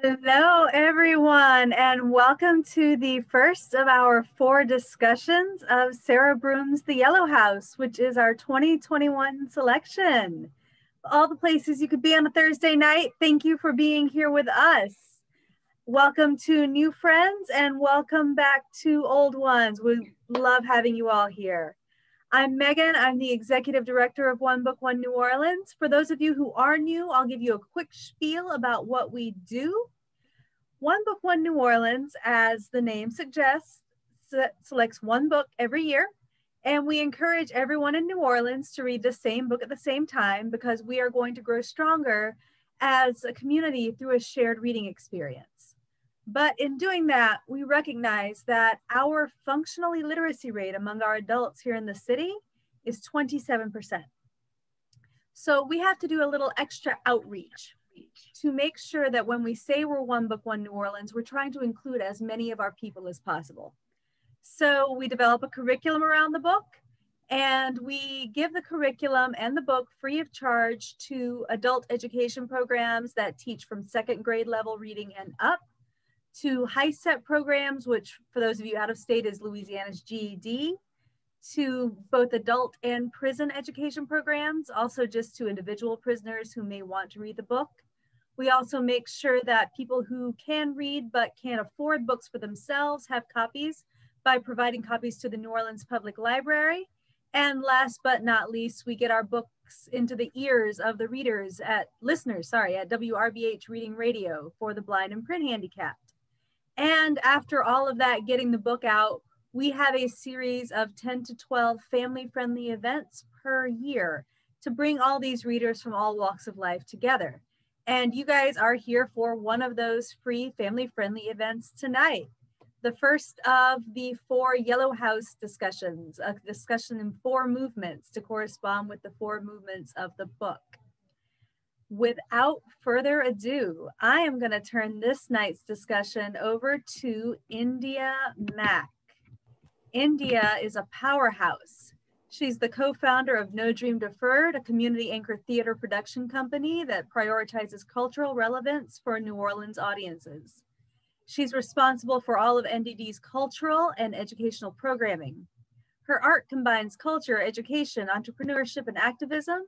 Hello, everyone, and welcome to the first of our 4 discussions of Sarah Broom's The Yellow House, which is our 2021 selection. All the places you could be on a Thursday night, thank you for being here with us. Welcome to new friends and welcome back to old ones. We love having you all here. I'm Megan. I'm the executive director of One Book, One New Orleans. For those of you who are new, I'll give you a quick spiel about what we do. One Book, One New Orleans, as the name suggests, selects one book every year. And we encourage everyone in New Orleans to read the same book at the same time because we are going to grow stronger as a community through a shared reading experience. But in doing that, we recognize that our functional illiteracy rate among our adults here in the city is 27%. So we have to do a little extra outreach to make sure that when we say we're One Book, One New Orleans, we're trying to include as many of our people as possible. So we develop a curriculum around the book, and we give the curriculum and the book free of charge to adult education programs that teach from 2nd grade level reading and up, to high-set programs, which for those of you out of state is Louisiana's GED, to both adult and prison education programs, also just to individual prisoners who may want to read the book. We also make sure that people who can read but can't afford books for themselves have copies by providing copies to the New Orleans Public Library. And last but not least, we get our books into the ears of the listeners at WRBH Reading Radio for the blind and print handicapped. And after all of that, getting the book out, we have a series of 10 to 12 family-friendly events per year to bring all these readers from all walks of life together. And you guys are here for one of those free family-friendly events tonight. The first of the 4 Yellow House discussions, a discussion in 4 movements to correspond with the 4 movements of the book. Without further ado, I am going to turn this night's discussion over to India Mack. India is a powerhouse. She's the co-founder of No Dream Deferred, a community anchored theater production company that prioritizes cultural relevance for New Orleans audiences. She's responsible for all of NDD's cultural and educational programming. Her art combines culture, education, entrepreneurship, and activism.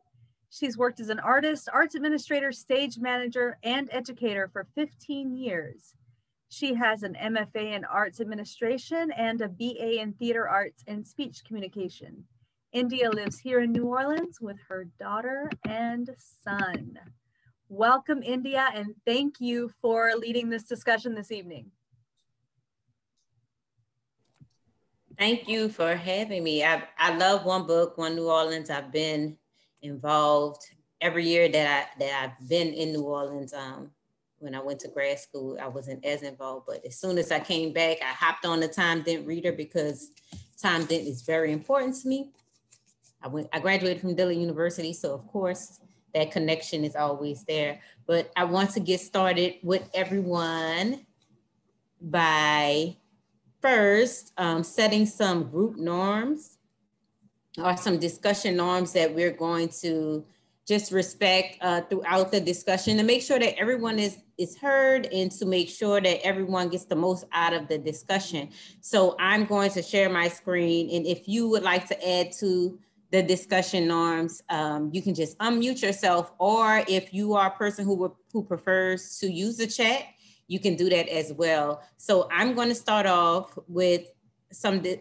She's worked as an artist, arts administrator, stage manager, and educator for 15 years. She has an MFA in arts administration and a BA in theater arts and speech communication. India lives here in New Orleans with her daughter and son. Welcome, India, and thank you for leading this discussion this evening. Thank you for having me. I love One Book, One New Orleans. I've been involved every year that I've been in New Orleans. When I went to grad school, I wasn't as involved, but as soon as I came back, I hopped on the Time Dent reader because Time Dent is very important to me. I graduated from Dillon University, so of course that connection is always there. But I want to get started with everyone by first setting some group norms or some discussion norms that we're going to just respect throughout the discussion to make sure that everyone is heard and to make sure that everyone gets the most out of the discussion. So I'm going to share my screen, and if you would like to add to the discussion norms, you can just unmute yourself, or if you are a person who prefers to use the chat, you can do that as well. So I'm going to start off with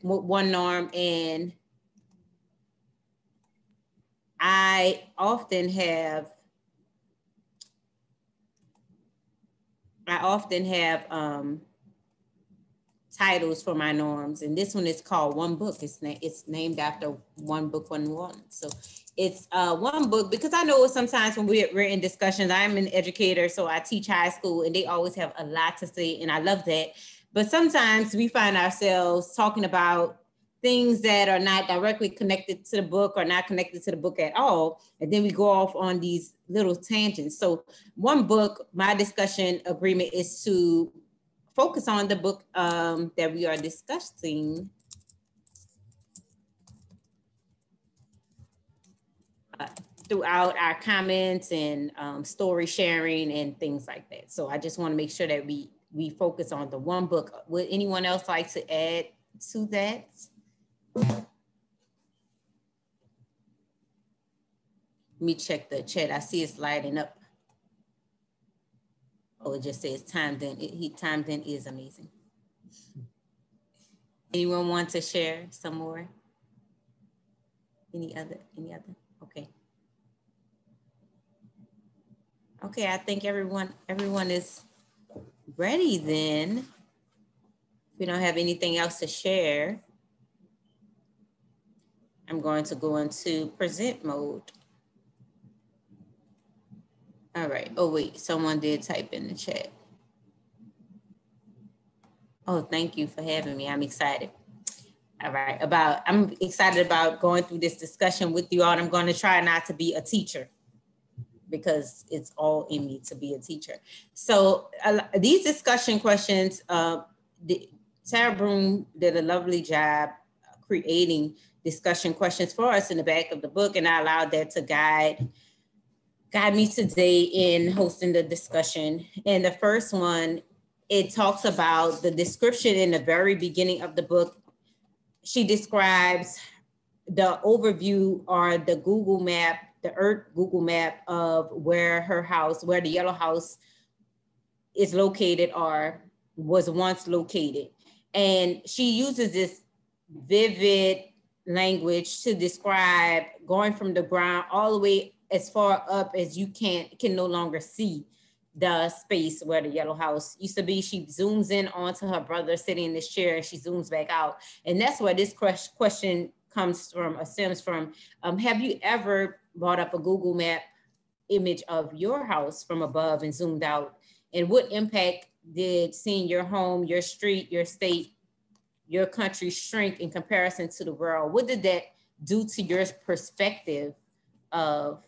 one norm, and I often have titles for my norms, and this one is called One Book. It's named after One Book, One New Orleans. So it's one book because I know sometimes when we're in discussions, I'm an educator, so I teach high school, and they always have a lot to say, and I love that. But sometimes we find ourselves talking about things that are not directly connected to the book or not connected to the book at all. And then we go off on these little tangents. So One Book, my discussion agreement is to focus on the book that we are discussing. throughout our comments and story sharing and things like that. So I just want to make sure that we focus on the one book. Would anyone else like to add to that? Let me check the chat. I see it's lighting up. Oh, it just says timed in. Timed in is amazing. Anyone want to share some more? Any other? Okay. Okay, I think everyone is ready then. If we don't have anything else to share, I'm going to go into present mode. All right. Oh, wait, someone did type in the chat. Oh, thank you for having me. I'm excited. All right. I'm excited about going through this discussion with you all. I'm going to try not to be a teacher because it's all in me to be a teacher. So these discussion questions, Sarah Broom did a lovely job creating discussion questions for us in the back of the book, and I allowed that to guide me today in hosting the discussion. And the first one, it talks about the description in the very beginning of the book. She describes the overview or the Google map, the Earth Google map of where her house, where the yellow house is located or was once located. And she uses this vivid language to describe going from the ground all the way as far up as you can no longer see the space where the yellow house used to be. She zooms in onto her brother sitting in this chair and she zooms back out. And that's where this question comes from, or stems from. Have you ever brought up a Google map image of your house from above and zoomed out? And what impact did seeing your home, your street, your state, your country shrink in comparison to the world? What did that do to your perspective of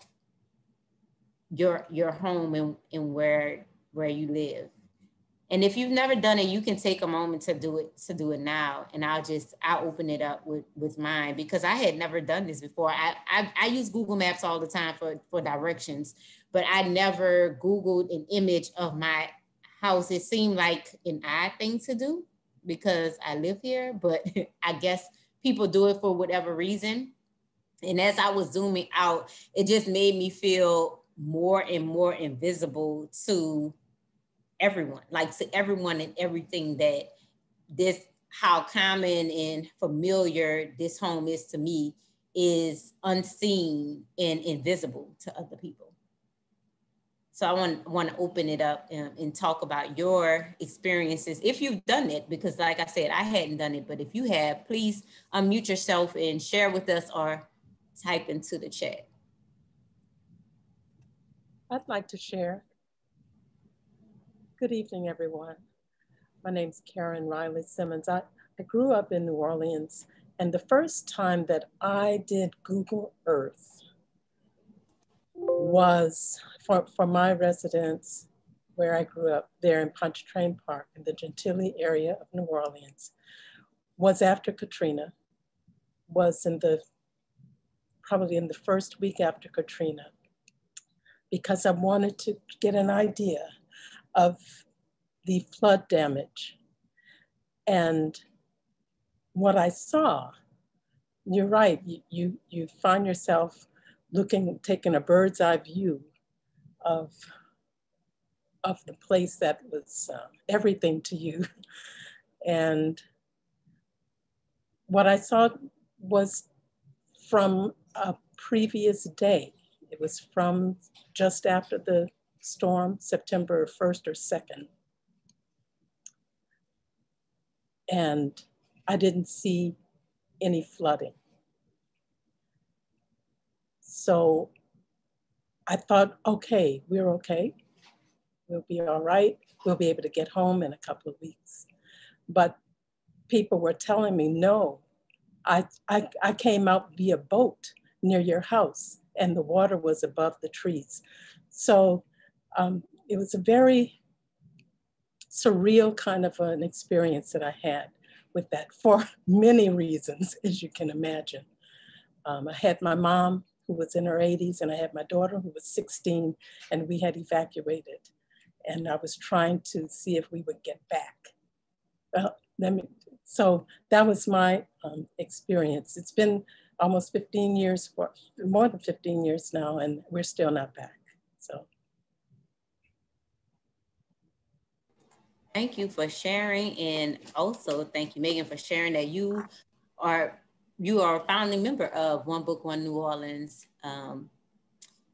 your home and where you live? And if you've never done it, you can take a moment to do it now. And I'll open it up with mine, because I had never done this before. I use Google Maps all the time for directions, but I never Googled an image of my house. It seemed like an odd thing to do because I live here, but I guess people do it for whatever reason. And as I was zooming out, it just made me feel more and more invisible to everyone, like to everyone and everything, that this, how common and familiar this home is to me, is unseen and invisible to other people. So I want to open it up and talk about your experiences, if you've done it, because like I said, I hadn't done it, but if you have, please unmute yourself and share with us or type into the chat. I'd like to share. Good evening, everyone. My name's Karen Riley Simmons. I grew up in New Orleans, and the first time that I did Google Earth was for my residence where I grew up there in Pontchartrain Park in the Gentilly area of New Orleans, was after Katrina, was probably in the first week after Katrina, because I wanted to get an idea of the flood damage. And what I saw, you're right, you find yourself taking a bird's eye view of the place that was everything to you. And what I saw was from a previous day. It was from just after the storm, September 1st or 2nd. And I didn't see any flooding. So I thought, okay, we're okay. We'll be all right. We'll be able to get home in a couple of weeks. But people were telling me, no, I came out via boat near your house and the water was above the trees. So it was a very surreal kind of an experience that I had with that, for many reasons, as you can imagine. I had my mom who was in her 80s, and I had my daughter who was 16, and we had evacuated. And I was trying to see if we would get back. So that was my experience. It's been almost 15 years, more than 15 years now, and we're still not back, so. Thank you for sharing, and also thank you, Megan, for sharing that you are a founding member of One Book, One New Orleans.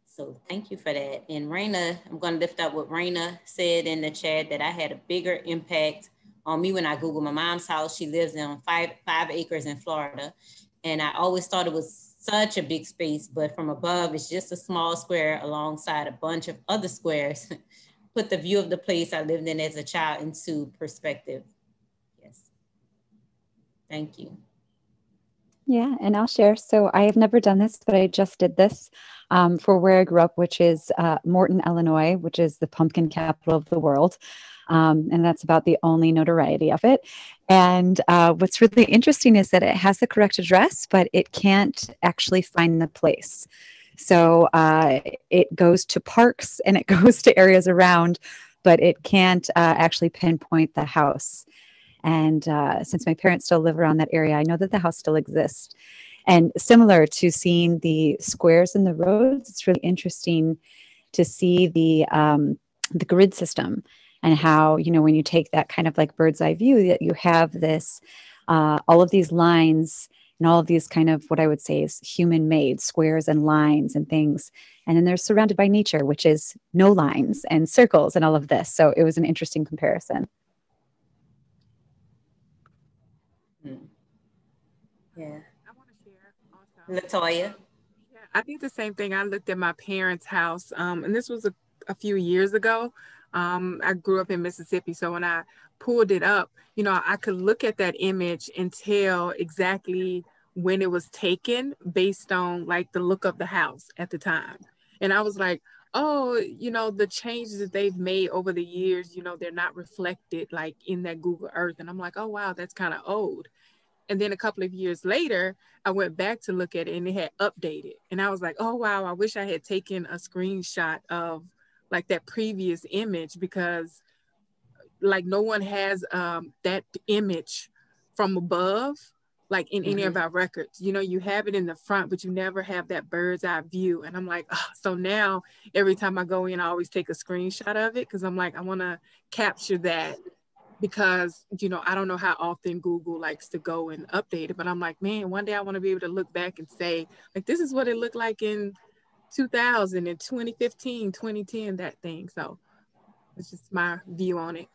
So thank you for that. And Raina, I'm going to lift up what Raina said in the chat, that I had a bigger impact on me when I Googled my mom's house. She lives on five acres in Florida. And I always thought it was such a big space, but from above, it's just a small square alongside a bunch of other squares. Put the view of the place I lived in as a child into perspective. Yes. Thank you. Yeah, and I'll share. So I have never done this, but I just did this for where I grew up, which is Morton, Illinois, which is the pumpkin capital of the world. And that's about the only notoriety of it. And what's really interesting is that it has the correct address, but it can't actually find the place. So it goes to parks and it goes to areas around, but it can't actually pinpoint the house. And since my parents still live around that area, I know that the house still exists. And similar to seeing the squares in the roads, it's really interesting to see the grid system and how, you know, when you take that kind of like bird's eye view, that you have this, all of these lines and all of these kind of what I would say is human made squares and lines and things. And then they're surrounded by nature, which is no lines and circles and all of this. So it was an interesting comparison. Yeah. I want to share also. Latoya. Yeah, I think the same thing. I looked at my parents' house, and this was a few years ago. I grew up in Mississippi, so when I pulled it up, you know, I could look at that image and tell exactly when it was taken based on like the look of the house at the time. And I was like, oh, you know, the changes that they've made over the years, you know, they're not reflected like in that Google Earth. And I'm like, oh, wow, that's kind of old. And then a couple of years later, I went back to look at it and it had updated. And I was like, oh, wow, I wish I had taken a screenshot of like that previous image, because like no one has that image from above, like in any of our records. You know, you have it in the front, but you never have that bird's eye view. And I'm like, oh, so now every time I go in, I always take a screenshot of it, because I'm like, I want to capture that. Because, you know, I don't know how often Google likes to go and update it, but I'm like, man, one day I want to be able to look back and say, like, this is what it looked like in 2000 and 2015, 2010, that thing. So it's just my view on it.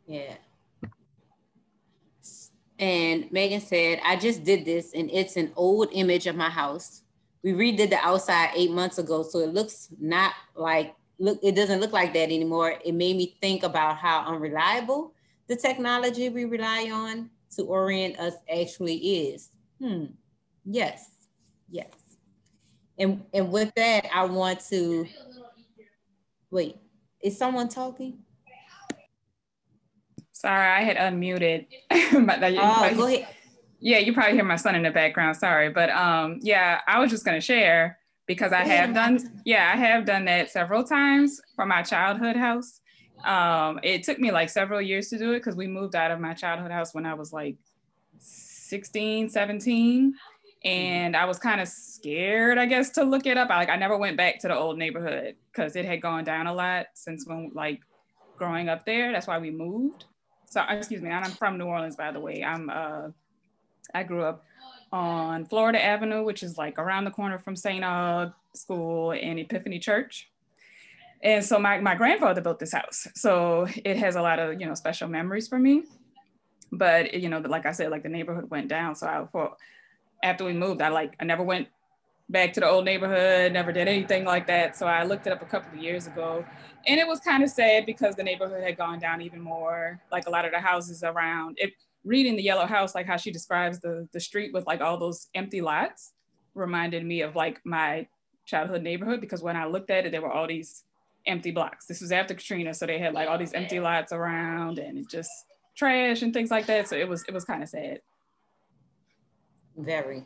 Yeah. And Megan said, I just did this and it's an old image of my house. We redid the outside 8 months ago, so it looks not like, it doesn't look like that anymore. It made me think about how unreliable the technology we rely on to orient us actually is. Yes, yes. And with that, I want to, wait, is someone talking? Sorry, I had unmuted. But go ahead. Yeah, you probably hear my son in the background, sorry. But yeah, I was just gonna share, because I have done that several times for my childhood house. It took me like several years to do it, because we moved out of my childhood house when I was like 16, 17. And I was kind of scared, I guess, to look it up. I never went back to the old neighborhood because it had gone down a lot since when, like, growing up there. That's why we moved. So, excuse me, I'm from New Orleans, by the way. I grew up on Florida Avenue, which is like around the corner from St. Aug School and Epiphany Church. And so my grandfather built this house. So it has a lot of, you know, special memories for me. But, you know, like I said, like the neighborhood went down. So after we moved, I never went back to the old neighborhood, never did anything like that. So I looked it up a couple of years ago, and it was kind of sad because the neighborhood had gone down even more. Like a lot of the houses around it, reading the Yellow House, like how she describes the street with like all those empty lots, reminded me of like my childhood neighborhood, because when I looked at it, there were all these empty blocks. This was after Katrina. So they had like all these empty lots around and it just trash and things like that. So it was kind of sad. Very.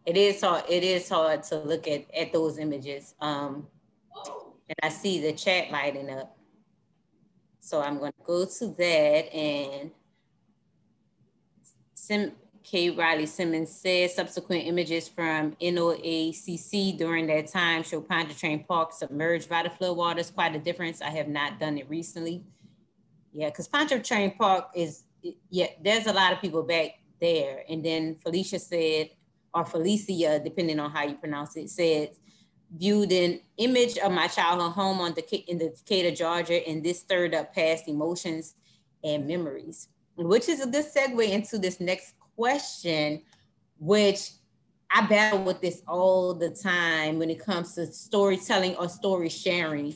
It is hard to look at those images. And I see the chat lighting up. So I'm going to go to that, and K. Riley Simmons says subsequent images from NOACC during that time show Pontchartrain Park submerged by the floodwaters. Quite a difference. I have not done it recently. Yeah, because Pontchartrain Park is, yeah, there's a lot of people back there. And then Felicia said, or Felicia, depending on how you pronounce it, said, viewed an image of my childhood home in the Decatur, Georgia, and this stirred up past emotions and memories, which is a good segue into this next question, which I battle with this all the time when it comes to storytelling or story sharing.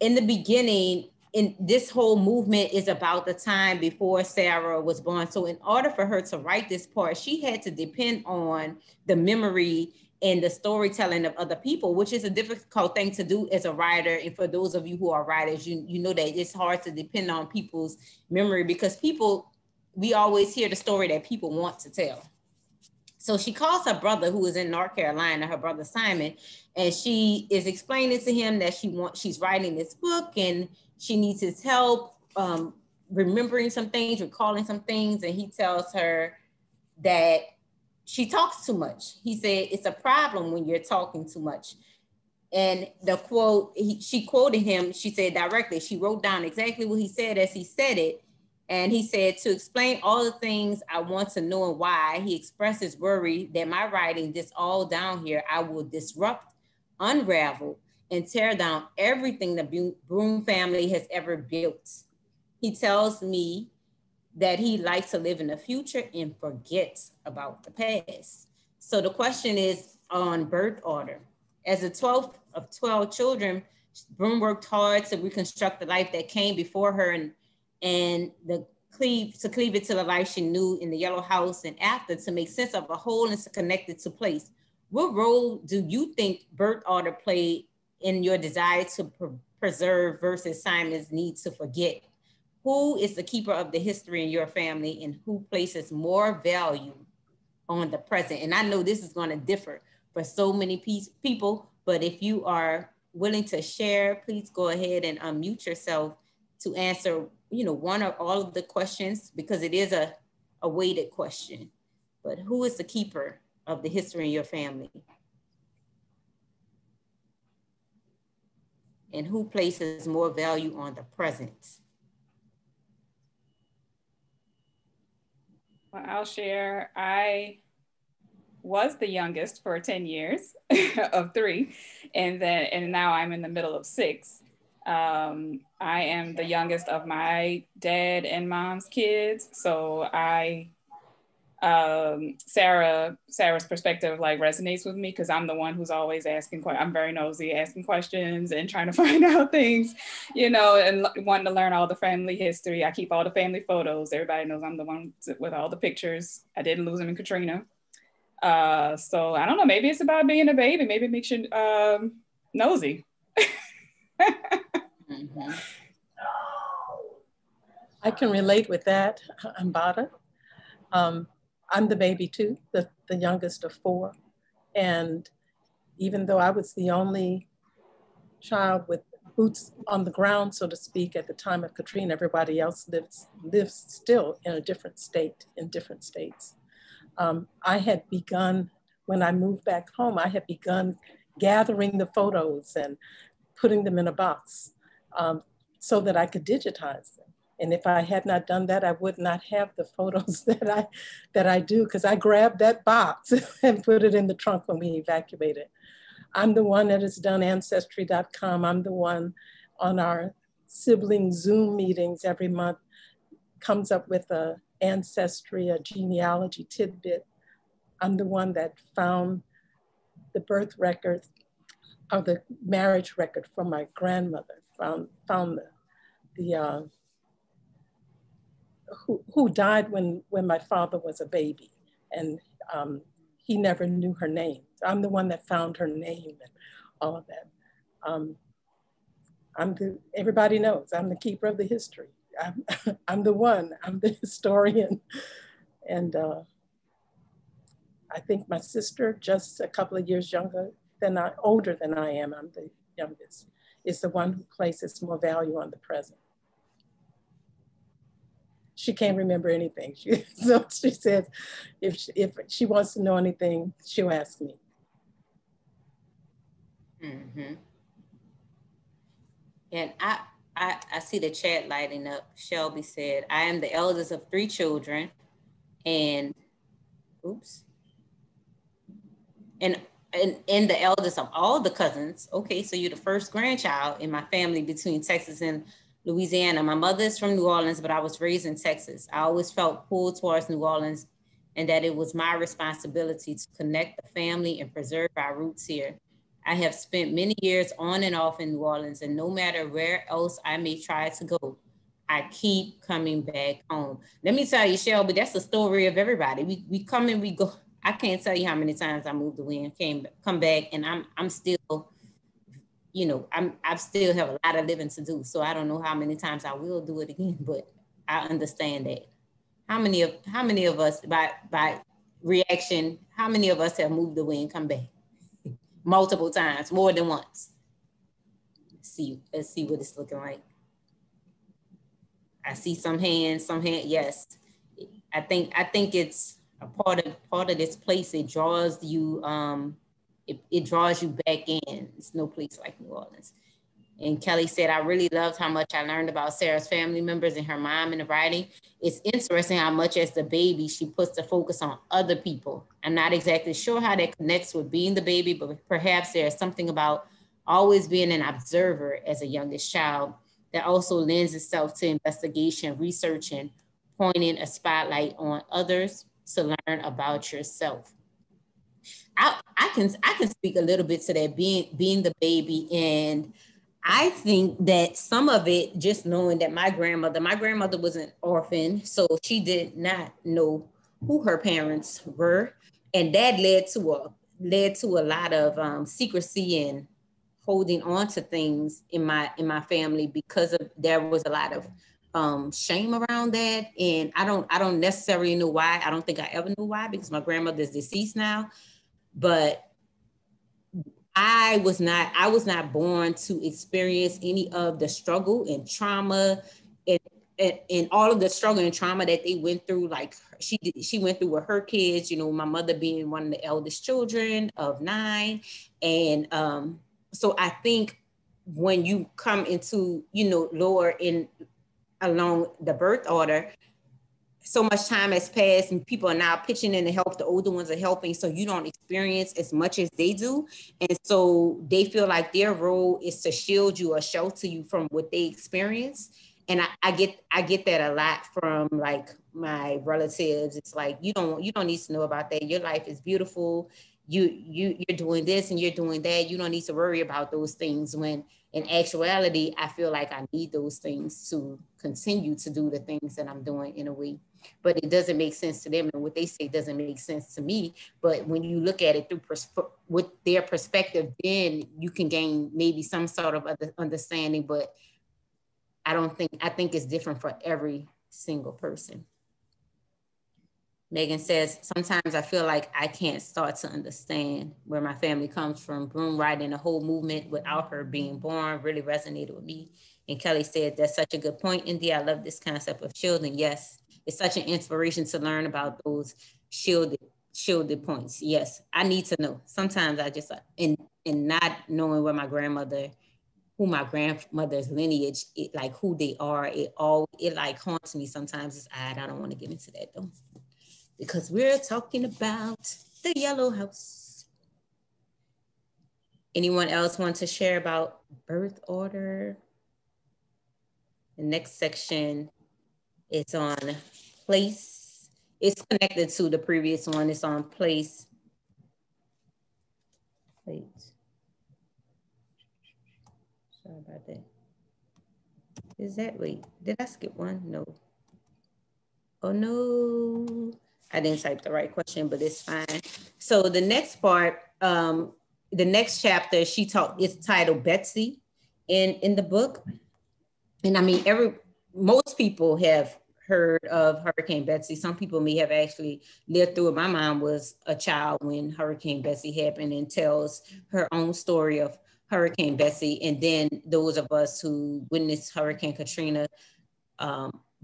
In the beginning, in this whole movement is about the time before Sarah was born. So in order for her to write this part, she had to depend on the memory and the storytelling of other people, which is a difficult thing to do as a writer. And for those of you who are writers, you know that it's hard to depend on people's memory, because we always hear the story that people want to tell. So she calls her brother, who is in North Carolina, her brother Simon, and she is explaining to him that she's writing this book and she needs his help remembering some things, recalling some things. And he tells her that she talks too much. He said, it's a problem when you're talking too much. And the quote, she quoted him, she said directly, she wrote down exactly what he said as he said it. And he said, to explain all the things I want to know and why, he expresses worry that my writing this all down here, I will disrupt, unravel, and tear down everything the Broom family has ever built. He tells me that he likes to live in the future and forgets about the past. So the question is on birth order. As the 12th of 12 children, Broom worked hard to reconstruct the life that came before her and to cleave it to the life she knew in the Yellow House and after, to make sense of a whole and to connect it to place. What role do you think birth order played in your desire to preserve versus Simon's need to forget? Who is the keeper of the history in your family, and who places more value on the present? And I know this is going to differ for so many people, but if you are willing to share, please go ahead and unmute yourself to answer, one or all of the questions, because it is a weighted question. But who is the keeper of the history in your family? And who places more value on the present? Well, I'll share. I was the youngest for 10 years of 3, and now I'm in the middle of 6. I am the youngest of my dad and mom's kids, so Sarah's perspective resonates with me, because I'm the one who's always I'm very nosy, asking questions and trying to find out things, and wanting to learn all the family history. I keep all the family photos. Everybody knows I'm the one with all the pictures. I didn't lose them in Katrina. So I don't know, maybe it's about being a baby. Maybe it makes you nosy. Mm-hmm. I can relate with that, Ambata. I'm the baby too, the youngest of 4. And even though I was the only child with boots on the ground, so to speak, at the time of Katrina, everybody else lives still in a different state, in different states. I had begun, when I moved back home, I had begun gathering the photos and putting them in a box so that I could digitize them. And if I had not done that, I would not have the photos that I do, because I grabbed that box and put it in the trunk when we evacuated. I'm the one that has done Ancestry.com. I'm the one on our sibling Zoom meetings every month, comes up with a ancestry, a genealogy tidbit. I'm the one that found the birth record or the marriage record for my grandmother, found the who died when my father was a baby, and he never knew her name. So I'm the one that found her name and all of that. Everybody knows I'm the keeper of the history. I'm the one, I'm the historian. And I think my sister, just a couple of years older than I am, I'm the youngest, is the one who places more value on the present. She can't remember anything. So she says, if she wants to know anything, she'll ask me. Mm-hmm. And I see the chat lighting up. Shelby said, I am the eldest of 3 children and, and the eldest of all the cousins. Okay, so you're the first grandchild in my family between Texas and Louisiana. My mother is from New Orleans, but I was raised in Texas. I always felt pulled towards New Orleans and that it was my responsibility to connect the family and preserve our roots here. I have spent many years on and off in New Orleans, and no matter where else I may try to go, I keep coming back home. Let me tell you, Shelby, that's the story of everybody. We come and we go. I can't tell you how many times I moved away and come back, and I'm still, you know, I still have a lot of living to do. So I don't know how many times I will do it again, but I understand that. How many of us by reaction, how many of us have moved away and come back? Multiple times, more than once. Let's see what it's looking like. I see some hands, yes. I think it's a part of this place. It draws you, it draws you back in. It's no place like New Orleans. And Kelly said, I really loved how much I learned about Sarah's family members and her mom in the writing. It's interesting how much as the baby, she puts the focus on other people. I'm not exactly sure how that connects with being the baby, but perhaps there's something about always being an observer as a youngest child that also lends itself to investigation, research, and pointing a spotlight on others to learn about yourself. I can speak a little bit to that, being the baby. And I think that some of it, just knowing that my grandmother was an orphan, so she did not know who her parents were. And that led to a lot of secrecy and holding on to things in my family, because there was a lot of shame around that. And I don't necessarily know why. I don't think I ever knew why, because my grandmother is deceased now. But I was not born to experience any of the struggle and trauma and all of the struggle and trauma that they went through. Like she went through with her kids, you know, my mother being one of the eldest children of 9. And so I think when you come into, you know, lower in along the birth order, so much time has passed and people are now pitching in to help. The older ones are helping, so you don't experience as much as they do. And so they feel like their role is to shield you or shelter you from what they experience. And I get that a lot from like my relatives. It's like, you don't need to know about that. Your life is beautiful. You're doing this and you're doing that. You don't need to worry about those things, when in actuality, I feel like I need those things to continue to do the things that I'm doing in a way. But it doesn't make sense to them, and what they say doesn't make sense to me. But when you look at it through with their perspective, then you can gain maybe some sort of understanding. But I think it's different for every single person. Megan says, sometimes I feel like I can't start to understand where my family comes from. Broom writing the whole movement without her being born really resonated with me. And Kelly said, that's such a good point, India. I love this concept of shielding. Yes, it's such an inspiration to learn about those shielded points. Yes, I need to know. Sometimes I just, and not knowing where my grandmother, who my grandmother's lineage, like who they are, it like haunts me sometimes. It's odd. I don't want to get into that though, because we're talking about the Yellow House. Anyone else want to share about birth order? The next section is on place. It's connected to the previous one. It's on place. Wait. Sorry about that. Wait, did I skip one? No. Oh no. I didn't type the right question, but it's fine. So the next part, the next chapter, it's titled Betsy in the book. And I mean, most people have heard of Hurricane Betsy. Some people may have actually lived through it. My mom was a child when Hurricane Betsy happened and tells her own story of Hurricane Betsy. And then those of us who witnessed Hurricane Katrina,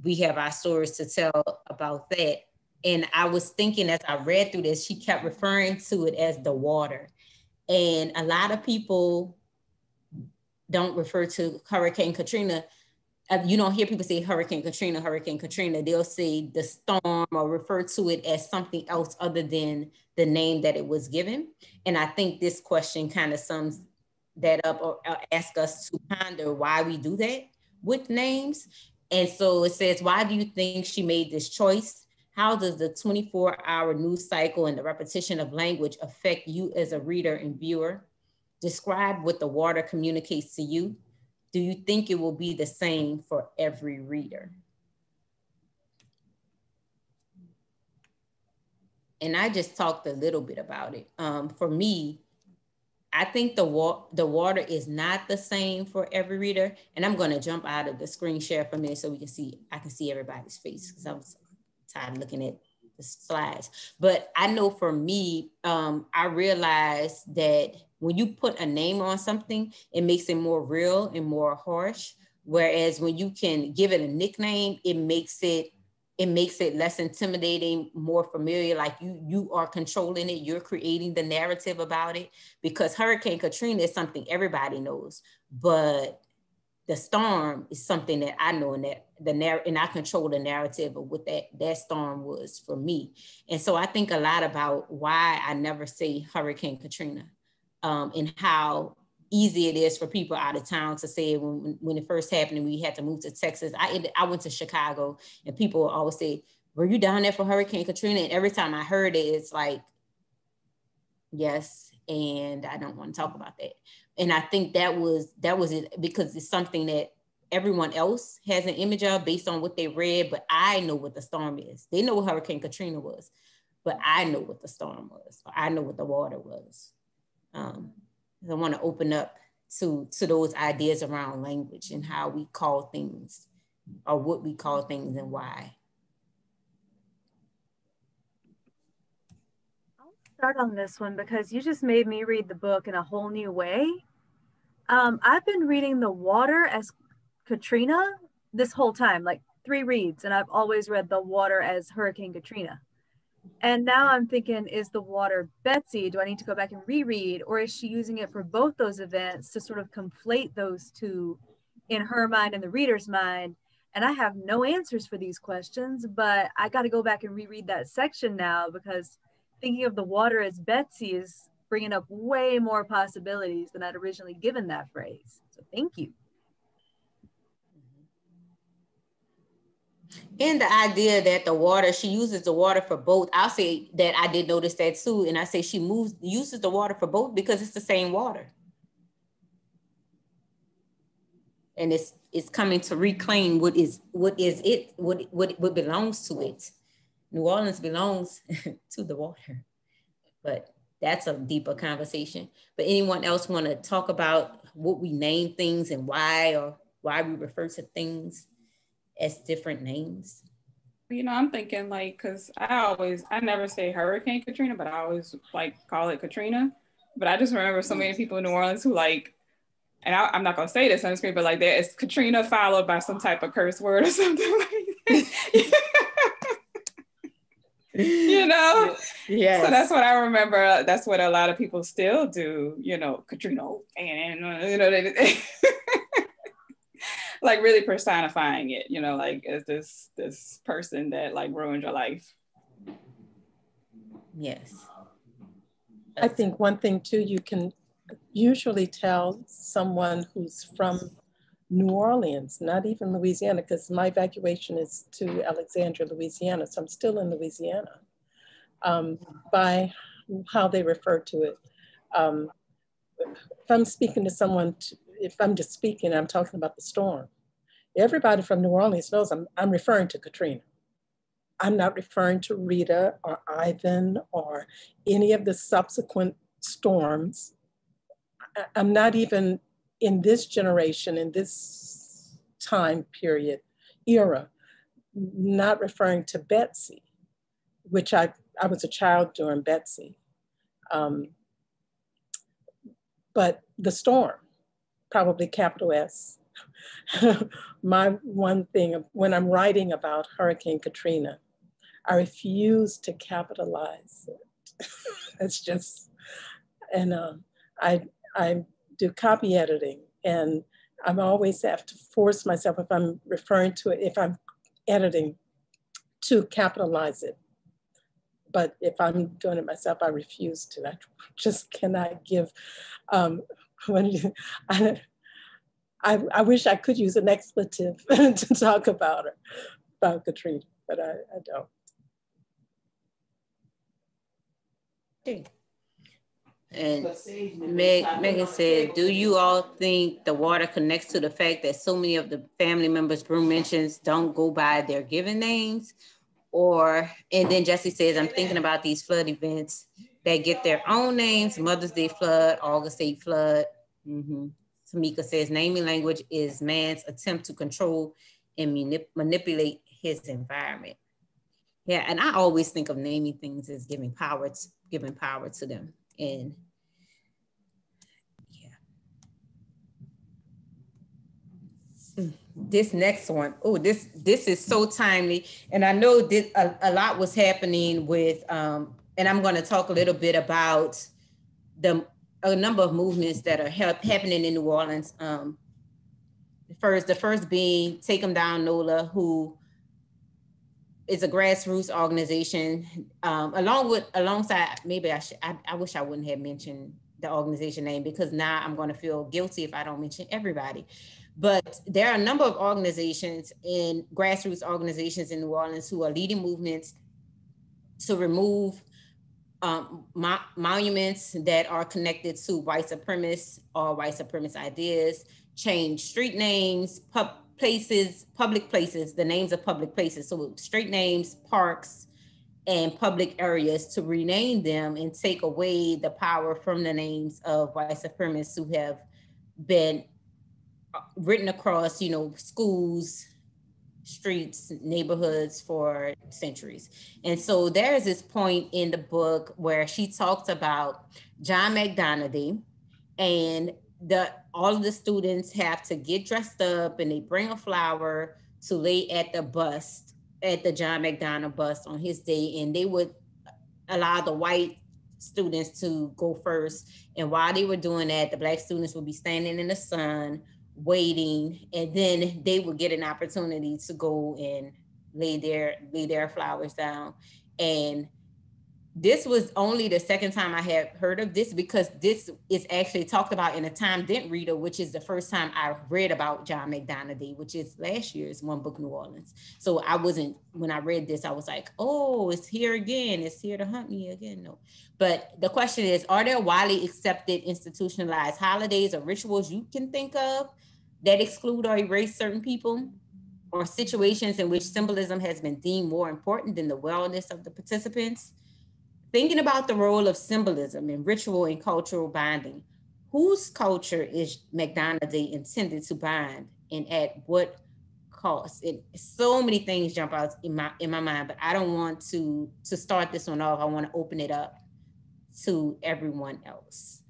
we have our stories to tell about that. And I was thinking as I read through this, she kept referring to it as the water. And a lot of people don't refer to Hurricane Katrina. You don't hear people say Hurricane Katrina, Hurricane Katrina. They'll say the storm or refer to it as something else other than the name that it was given. And I think this question kind of sums that up, or ask us to ponder why we do that with names. And so it says, why do you think she made this choice? How does the 24-hour news cycle and the repetition of language affect you as a reader and viewer? Describe what the water communicates to you. Do you think it will be the same for every reader? And I just talked a little bit about it. For me, I think the water is not the same for every reader. And I'm going to jump out of the screen share for a minute so I can see everybody's face, because I was tired of looking at the slides. But I know for me, I realized that when you put a name on something, it makes it more real and more harsh. Whereas when you can give it a nickname, it makes it less intimidating, more familiar, like you are controlling it, you're creating the narrative about it. Because Hurricane Katrina is something everybody knows, but the storm is something that I know, and I control the narrative of what that storm was for me. And so I think a lot about why I never say Hurricane Katrina, and how easy it is for people out of town to say it. When it first happened and we had to move to Texas, I went to Chicago, and people always say, were you down there for Hurricane Katrina? And every time I heard it, it's like, yes, and I don't want to talk about that. And I think that was it, because it's something that everyone else has an image of based on what they read, but I know what the storm is. They know what Hurricane Katrina was, but I know what the storm was. I know what the water was. I want to open up to those ideas around language and how we call things, or what we call things and why. I'll start on this one because you just made me read the book in a whole new way. I've been reading the water as Katrina this whole time, like 3 reads, and I've always read the water as Hurricane Katrina. And now I'm thinking, is the water Betsy? Do I need to go back and reread? Or is she using it for both those events to sort of conflate those two in her mind and the reader's mind? And I have no answers for these questions, but I got to go back and reread that section now, because thinking of the water as Betsy is bringing up way more possibilities than I'd originally given that phrase. So thank you. And the idea that the water, she uses the water for both. I'll say that I did notice that too. And I say she uses the water for both because it's the same water. And it's coming to reclaim what belongs to it. New Orleans belongs to the water. But that's a deeper conversation. But anyone else want to talk about what we name things and why, or why we refer to things as different names? You know, I'm thinking like, because I never say Hurricane Katrina, but I always like call it Katrina. But I just remember so many people in New Orleans who like, and I'm not gonna say this on the screen, but like there is Katrina followed by some type of curse word or something like that. You know? Yeah. So that's what I remember. That's what a lot of people still do, you know, Katrina, and you know, they like really personifying it, you know, like as this person that like ruined your life. Yes. I think one thing too, you can usually tell someone who's from New Orleans, not even Louisiana, because my evacuation is to Alexandria, Louisiana, so I'm still in Louisiana, by how they refer to it. If I'm speaking to someone, if I'm just speaking, I'm talking about the storm. Everybody from New Orleans knows I'm referring to Katrina. I'm not referring to Rita or Ivan or any of the subsequent storms. I'm not even in this generation, in this time period, era, not referring to Betsy, which I was a child during Betsy, but the storm, probably capital S. My one thing, when I'm writing about Hurricane Katrina, I refuse to capitalize it. It's just, and I do copy editing, and I'm always have to force myself, if I'm referring to it, if I'm editing, to capitalize it. But if I'm doing it myself, I refuse to. I just cannot give, I wish I could use an expletive to talk about her, about Katrina, but I don't. Okay. And Megan said, do you all think the water connects to the fact that so many of the family members Broom mentions don't go by their given names? Or, and then Jesse says, I'm thinking about these flood events that get their own names: Mother's Day flood, August 8th flood. Tamika says, naming language is man's attempt to control and manipulate his environment. Yeah, and I always think of naming things as giving power to them. And yeah. This next one, oh, this is so timely. And I know that a lot was happening with, and I'm going to talk a little bit about a number of movements that are happening in New Orleans. The first being Take 'Em Down NOLA, who is a grassroots organization, alongside, maybe I wish I wouldn't have mentioned the organization name, because now I'm going to feel guilty if I don't mention everybody. But there are a number of organizations and grassroots organizations in New Orleans who are leading movements to remove monuments that are connected to white supremacists or white supremacist ideas, change street names, public places, the names of public places. So street names, parks, and public areas, to rename them and take away the power from the names of white supremacists who have been written across, schools, streets, neighborhoods for centuries. And so there is this point in the book where she talks about John McDonaghy, and all of the students have to get dressed up and they bring a flower to lay at the bust, at the John McDonagh bust on his day, and they would allow the white students to go first. And while they were doing that, the Black students would be standing in the sun waiting, and then they would get an opportunity to go and lay their flowers down. And this was only the second time I had heard of this, because this is actually talked about in a Time Dent Reader, which is the first time I read about John McDonaghy, which is last year's One Book New Orleans. So when I read this, I was like, oh, it's here again. It's here to hunt me again. No. But the question is, are there widely accepted institutionalized holidays or rituals you can think of that exclude or erase certain people, or situations in which symbolism has been deemed more important than the wellness of the participants? Thinking about the role of symbolism in ritual and cultural binding, whose culture is McDonaghy intended to bind, and at what cost? So many things jump out in my mind, but I don't want to start this one off. I want to open it up to everyone else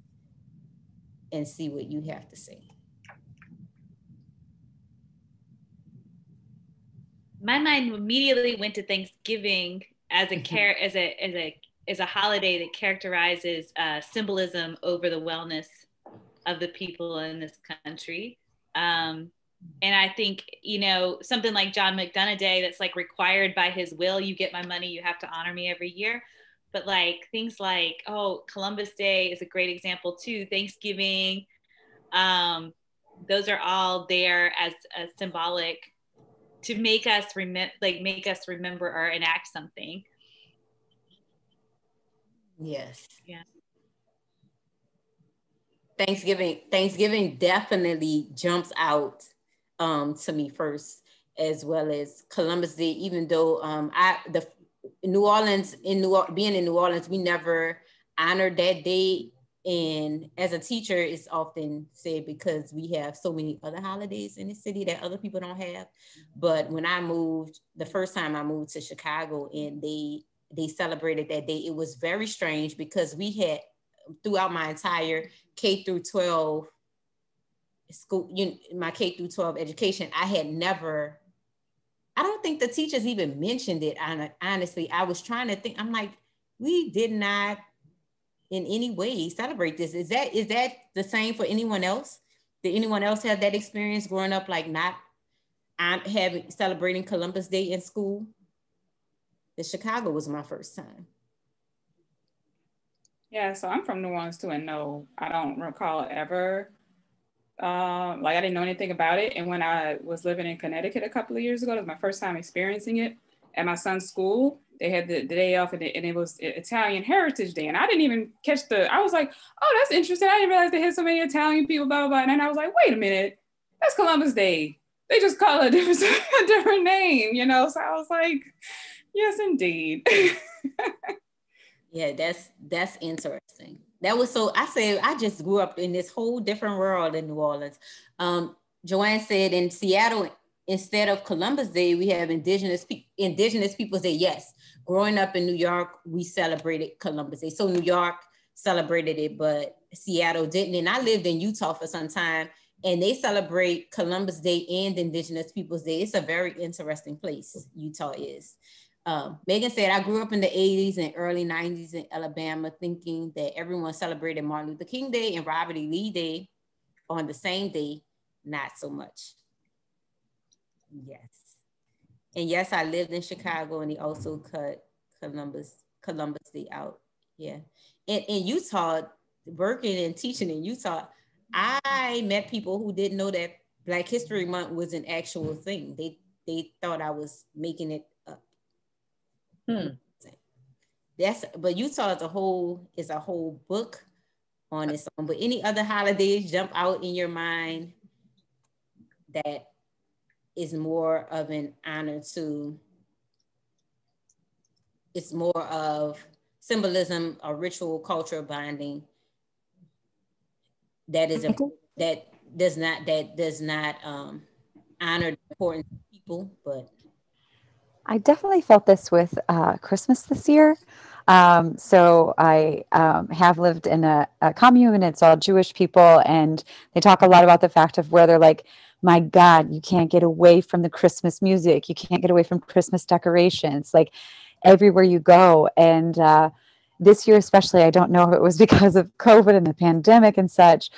and see what you have to say. My mind immediately went to Thanksgiving as a holiday that characterizes symbolism over the wellness of the people in this country. And I think, something like John McDonagh Day, that's like required by his will. You get my money, you have to honor me every year. But like things like, Columbus Day is a great example too. Thanksgiving, those are all there as a symbolic to make us remember or enact something. Yes. Yeah. Thanksgiving definitely jumps out to me first, as well as Columbus Day, even though being in New Orleans, we never honored that day And as a teacher, it's often said because we have so many other holidays in the city that other people don't have. But when I moved, the first time I moved to Chicago and they celebrated that day, it was very strange because we had, throughout my entire K through 12 school, my K through 12 education, I don't think the teachers even mentioned it. Honestly, I was trying to think, I'm like, we did not in any way celebrate this. Is that the same for anyone else? Did anyone else have that experience growing up, like not celebrating Columbus Day in school? The Chicago was my first time. Yeah, so I'm from New Orleans too, and no, I don't recall ever, like I didn't know anything about it. And when I was living in Connecticut a couple of years ago, it was my first time experiencing it at my son's school. They had the day off and it was Italian Heritage Day. And I didn't even catch I was like, oh, that's interesting. I didn't realize they had so many Italian people, blah, blah, blah. And then I was like, wait a minute, that's Columbus Day. They just call it a different name, So I was like, yes, indeed. Yeah, that's interesting. That was I just grew up in this whole different world in New Orleans. Joanne said in Seattle, instead of Columbus Day, we have Indigenous Peoples Day. Yes, growing up in New York, we celebrated Columbus Day. So New York celebrated it, but Seattle didn't. And I lived in Utah for some time, and they celebrate Columbus Day and Indigenous Peoples Day. It's a very interesting place, Utah is. Megan said, I grew up in the 80s and early 90s in Alabama thinking that everyone celebrated Martin Luther King Day and Robert E. Lee Day on the same day. Not so much. Yes. And yes, I lived in Chicago and he also cut Columbus Day out. Yeah. And in Utah, working and teaching in Utah, I met people who didn't know that Black History Month was an actual thing. They thought I was making it up. But Utah is a whole book on its own. But any other holidays jump out in your mind that is more of an honor to? It's more of symbolism, or ritual, cultural bonding. That does not honor the importance of people, but. I definitely felt this with Christmas this year. So I have lived in a commune, and it's all Jewish people, and they talk a lot about the fact of where they're like, my God, you can't get away from the Christmas music. You can't get away from Christmas decorations, like everywhere you go. And this year especially, I don't know if it was because of COVID and the pandemic and such,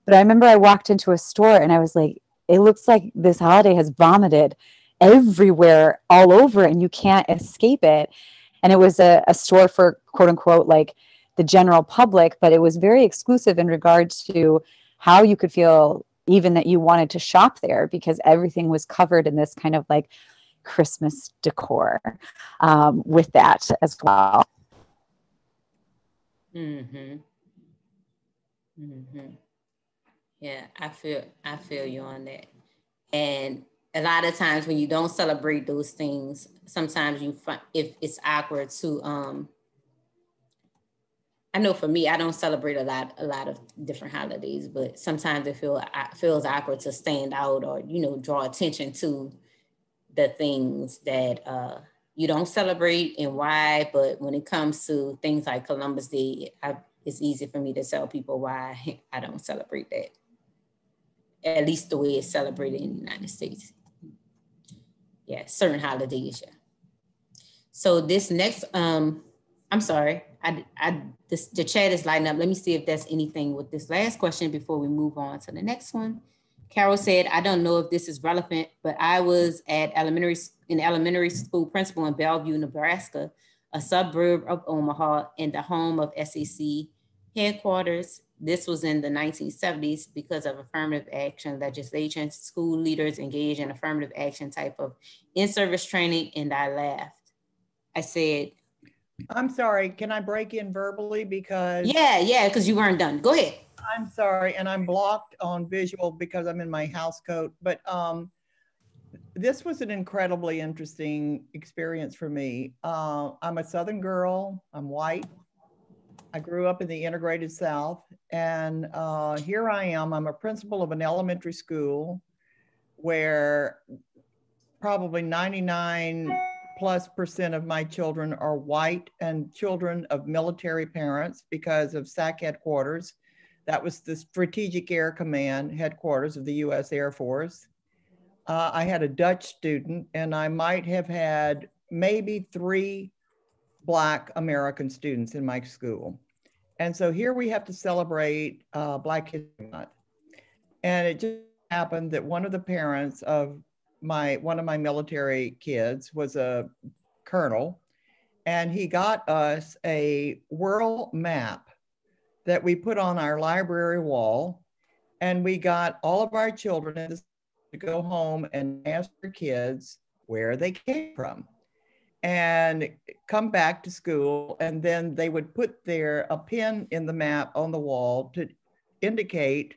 but I remember I walked into a store and I was like, it looks like this holiday has vomited everywhere, all over, and you can't escape it. And it was a store for, quote unquote, like the general public, but it was very exclusive in regards to how you could feel even that you wanted to shop there, because everything was covered in this kind of like Christmas decor with that as well. Mm-hmm. Mm-hmm. Yeah, I feel you on that. And a lot of times when you don't celebrate those things, sometimes you find if it's awkward to I know for me, I don't celebrate a lot of different holidays, but sometimes it feels awkward to stand out or, draw attention to the things that you don't celebrate and why. But when it comes to things like Columbus Day, it's easy for me to tell people why I don't celebrate that, at least the way it's celebrated in the United States. Yeah, certain holidays, yeah. So this next, I'm sorry, the chat is lighting up. Let me see if there's anything with this last question before we move on to the next one. Carol said, I don't know if this is relevant, but I was an elementary school principal in Bellevue, Nebraska, a suburb of Omaha and the home of SAC headquarters. This was in the 1970s because of affirmative action legislation. School leaders engaged in affirmative action type of in-service training, and I laughed. I said, I'm sorry, can I break in verbally because? Yeah, because you weren't done. Go ahead. I'm sorry, and I'm blocked on visual because I'm in my house coat, but this was an incredibly interesting experience for me. I'm a Southern girl, I'm white. I grew up in the integrated South, and here I am. I'm a principal of an elementary school where probably 99+% of my children are white and children of military parents because of SAC headquarters. That was the Strategic Air Command headquarters of the US Air Force. I had a Dutch student, and I might have had maybe 3 Black American students in my school. And so here we have to celebrate Black History Month. And it just happened that one of the parents of one of my military kids was a colonel, and he got us a world map that we put on our library wall, and we got all of our children to go home and ask their kids where they came from and come back to school, and then they would put a pin in the map on the wall to indicate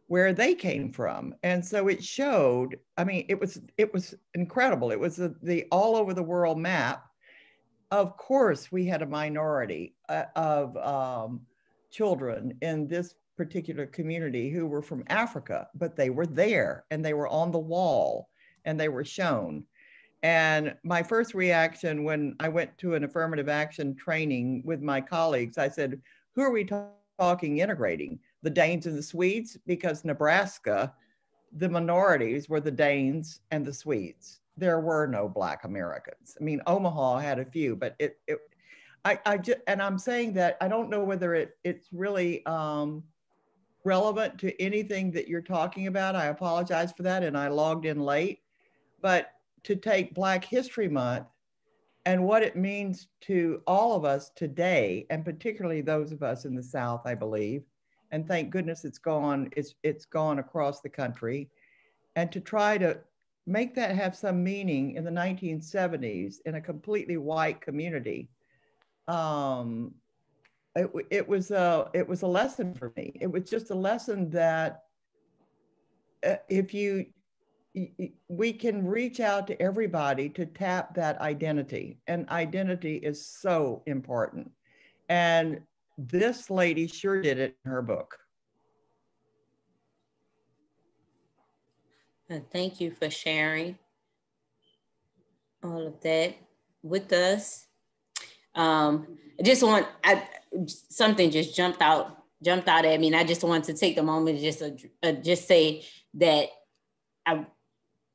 where they came from. And so it showed, I mean, it was incredible. It was the all over the world map. Of course, we had a minority of children in this particular community who were from Africa, but they were there and they were on the wall and they were shown. And my first reaction when I went to an affirmative action training with my colleagues, I said, who are we talking integrating? The Danes and the Swedes? Because Nebraska, the minorities were the Danes and the Swedes. There were no Black Americans. I mean, Omaha had a few, but I'm saying that I don't know whether it's really relevant to anything that you're talking about. I apologize for that, and I logged in late. But to take Black History Month and what it means to all of us today, and particularly those of us in the South, I believe, and thank goodness it's gone across the country, and to try to make that have some meaning in the 1970s in a completely white community. It was a lesson for me. It was just a lesson that we can reach out to everybody to tap that identity, and identity is so important. And this lady sure did it in her book. Thank you for sharing all of that with us. Something just jumped out at me, and I just wanted to take the moment to just say that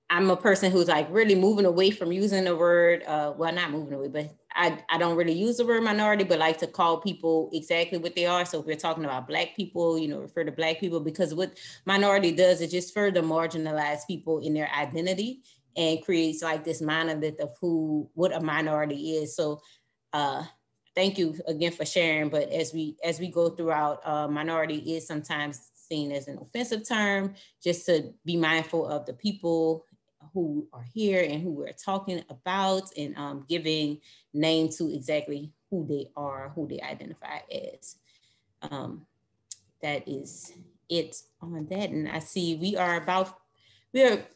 I'm a person who's like really moving away from using the word, well, not moving away, but I don't really use the word minority, but like to call people exactly what they are. So if we're talking about Black people, refer to Black people, because what minority does is just further marginalize people in their identity and creates like this monolith of what a minority is. So thank you again for sharing. But as we go throughout, minority is sometimes seen as an offensive term, just to be mindful of the people who are here and who we're talking about, and giving name to exactly who they are, who they identify as. That is it on that. And I see we are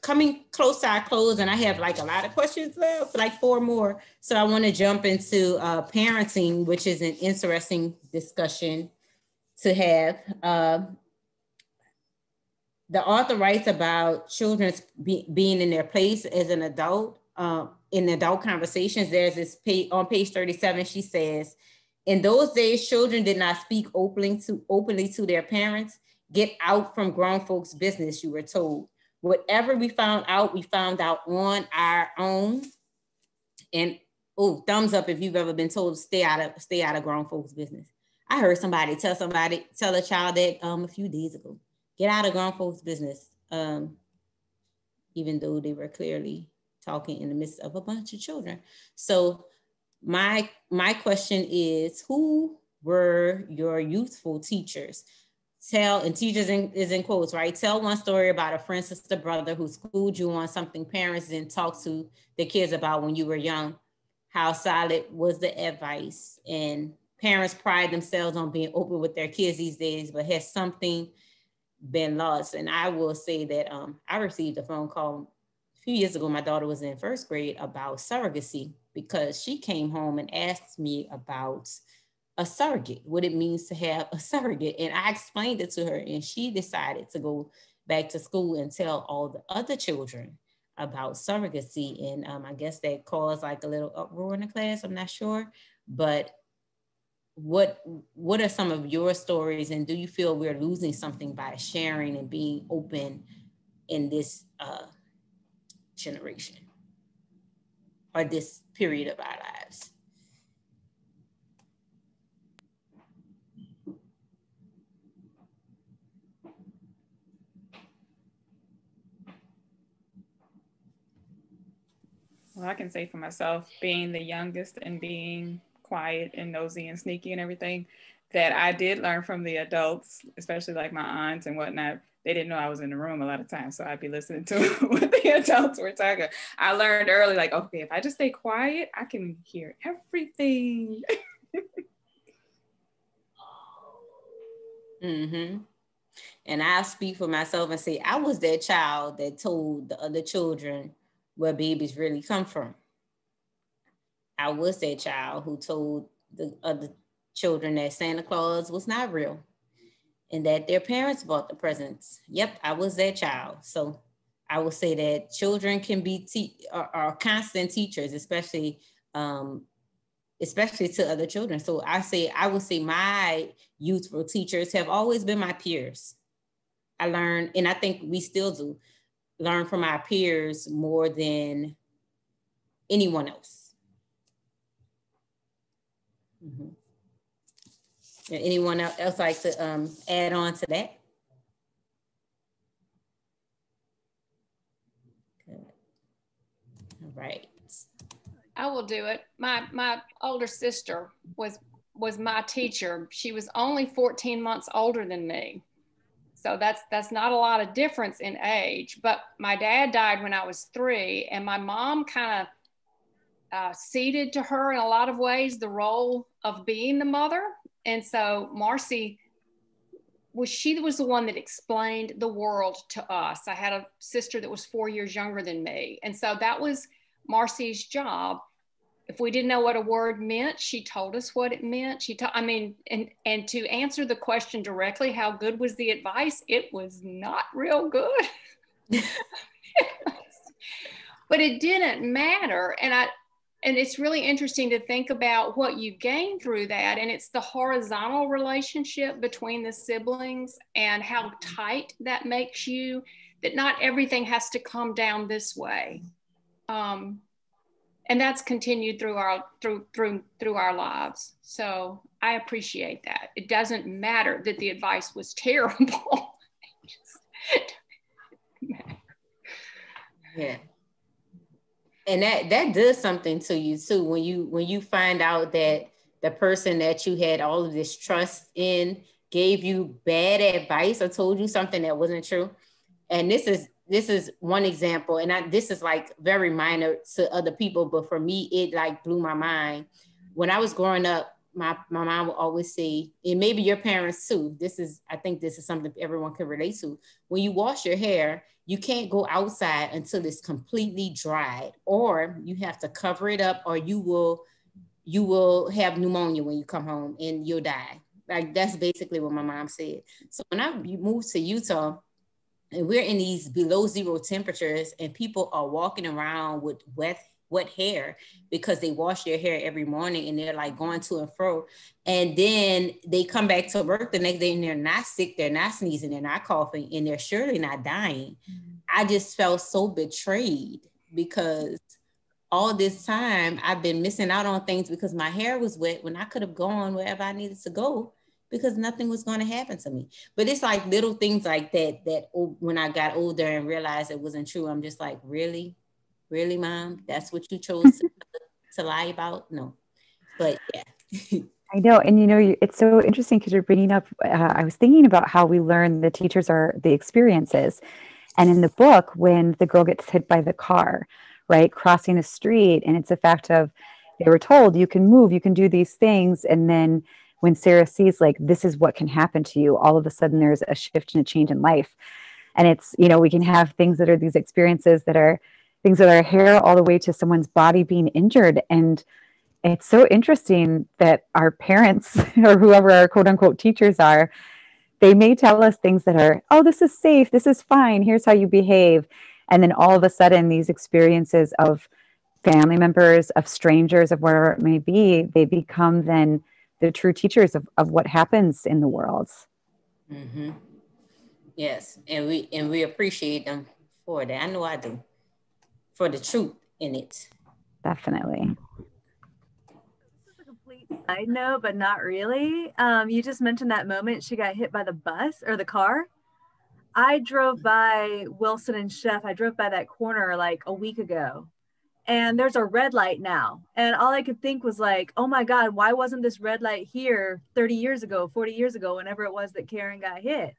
coming close to our close, and I have like a lot of questions left, like 4 more. So I want to jump into parenting, which is an interesting discussion to have. The author writes about children being in their place as an adult, in adult conversations. There's this on page 37, she says, in those days, children did not speak openly to their parents. Get out from grown folks' business, you were told. Whatever we found out on our own. And thumbs up if you've ever been told to stay out of grown folks' business. I heard somebody tell a child that a few days ago. Get out of grown folks' business, even though they were clearly talking in the midst of a bunch of children. So my question is, who were your youthful teachers? And teachers is in quotes, right? Tell one story about a friend, sister, brother who schooled you on something parents didn't talk to their kids about when you were young. How solid was the advice? And parents pride themselves on being open with their kids these days, but has something been lost? And I will say that I received a phone call a few years ago. My daughter was in 1st grade about surrogacy, because she came home and asked me about a surrogate, what it means to have a surrogate. And I explained it to her, and she decided to go back to school and tell all the other children about surrogacy. And I guess that caused like a little uproar in the class. I'm not sure, but what are some of your stories, and do you feel we're losing something by sharing and being open in this generation or this period of our lives? Well, I can say for myself, being the youngest and being quiet and nosy and sneaky and everything, that I did learn from the adults, especially like my aunts and whatnot. They didn't know I was in the room a lot of times, so I'd be listening to what the adults were talking. I learned early, like, okay, if I just stay quiet, I can hear everything. Mm-hmm. And I'll speak for myself and say, I was that child that told the other children where babies really come from. I was that child who told the other children that Santa Claus was not real and that their parents bought the presents. Yep, I was that child. So I would say that children can be are constant teachers, especially to other children. So I would say my youthful teachers have always been my peers. I learned, and I think we still do, learn from our peers more than anyone else. Mm-hmm. Anyone else like to add on to that? Good. All right. I will do it. My older sister was my teacher. She was only 14 months older than me. So that's not a lot of difference in age, but my dad died when I was 3, and my mom kind of ceded to her in a lot of ways the role of being the mother. And so Marcy was the one that explained the world to us. I had a sister that was 4 years younger than me. And so that was Marcy's job. If we didn't know what a word meant, she told us what it meant. And to answer the question directly, how good was the advice? It was not real good. But it didn't matter. And it's really interesting to think about what you gain through that. And it's the horizontal relationship between the siblings and how tight that makes you, that not everything has to come down this way. And that's continued through our lives. So I appreciate that. It doesn't matter that the advice was terrible. Yeah. And that does something to you too, when you find out that the person that you had all of this trust in gave you bad advice or told you something that wasn't true. And this is one example, and this is like very minor to other people, but for me, it like blew my mind. When I was growing up, my mom would always say, and maybe your parents too, I think this is something everyone can relate to. When you wash your hair, you can't go outside until it's completely dried, or you have to cover it up, or you will have pneumonia when you come home and you'll die. Like, that's basically what my mom said. So when I moved to Utah, and we're in these below 0 temperatures, and people are walking around with wet hair because they wash their hair every morning, and they're like going to and fro. And then they come back to work the next day and they're not sick, they're not sneezing, they're not coughing, and they're surely not dying. I just felt so betrayed, because all this time I've been missing out on things because my hair was wet when I could have gone wherever I needed to go, because nothing was going to happen to me. But it's like little things like that when I got older and realized it wasn't true, I'm just like, really, Mom? That's what you chose to lie about? No. But yeah. I know. And it's so interesting because you're bringing up, I was thinking about how we learn the teachers are the experiences. And in the book, when the girl gets hit by the car, right, crossing a street, and it's the fact of, they were told you can move, you can do these things. And then when Sarah sees, like, this is what can happen to you, all of a sudden there's a shift and a change in life. And it's, we can have things that are these experiences that are things that are hair all the way to someone's body being injured. And it's so interesting that our parents or whoever our quote unquote teachers are, they may tell us things that are, oh, this is safe, this is fine, here's how you behave. And then all of a sudden, these experiences of family members, of strangers, of wherever it may be, they become then the true teachers of what happens in the world. Mm-hmm. Yes, and we appreciate them for that. I know I do, for the truth in it. Definitely. This is a complete side note, but not really. You just mentioned that moment she got hit by the bus or the car. I drove by Wilson and Chef. I drove by that corner like a week ago, and there's a red light now. And all I could think was like, oh my God, why wasn't this red light here 30 years ago, 40 years ago, whenever it was that Karen got hit?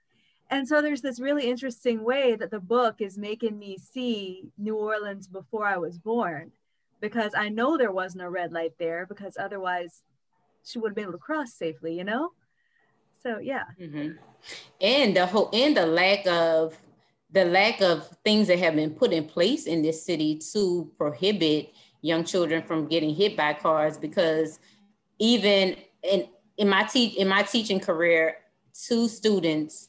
And so there's this really interesting way that the book is making me see New Orleans before I was born, because I know there wasn't a red light there, because otherwise she would have been able to cross safely, you know? So yeah. Mm-hmm. And the lack of things that have been put in place in this city to prohibit young children from getting hit by cars, because even in my teaching career, three students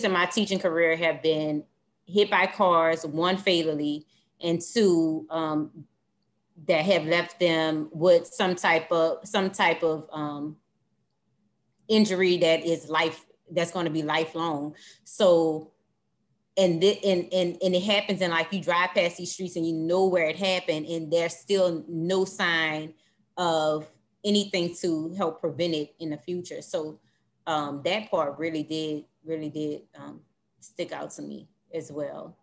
in my teaching career have been hit by cars, one fatally, and two that have left them with some type of injury that's going to be lifelong. So, and it happens, and like you drive past these streets and you know where it happened, and there's still no sign of anything to help prevent it in the future. So that part really did stick out to me as well.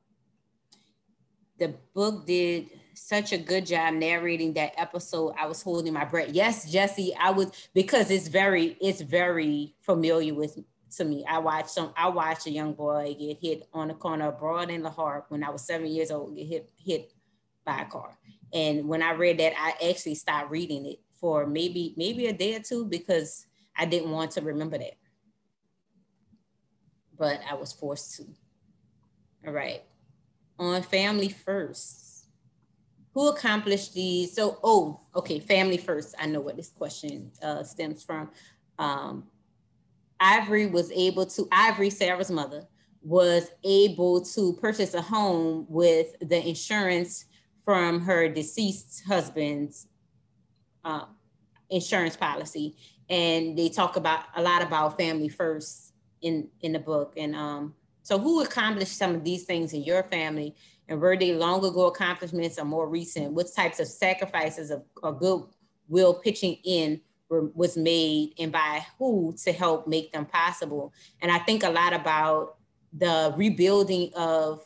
The book did such a good job narrating that episode. I was holding my breath. Yes, Jesse, I was, because it's very familiar to me. I watched a young boy get hit on the corner of Broad and La Harpe when I was 7 years old, get hit by a car. And when I read that, I actually stopped reading it for maybe a day or two, because I didn't want to remember that. But I was forced to. All right. On Family First. Who accomplished these? So, Family First. I know what this question stems from. Ivory, Sarah's mother, was able to purchase a home with the insurance from her deceased husband's insurance policy. And they talk a lot about family first in the book. And so who accomplished some of these things in your family? And were they long ago accomplishments or more recent? What types of sacrifices or goodwill pitching in was made, and by who to help make them possible? And I think a lot about the rebuilding of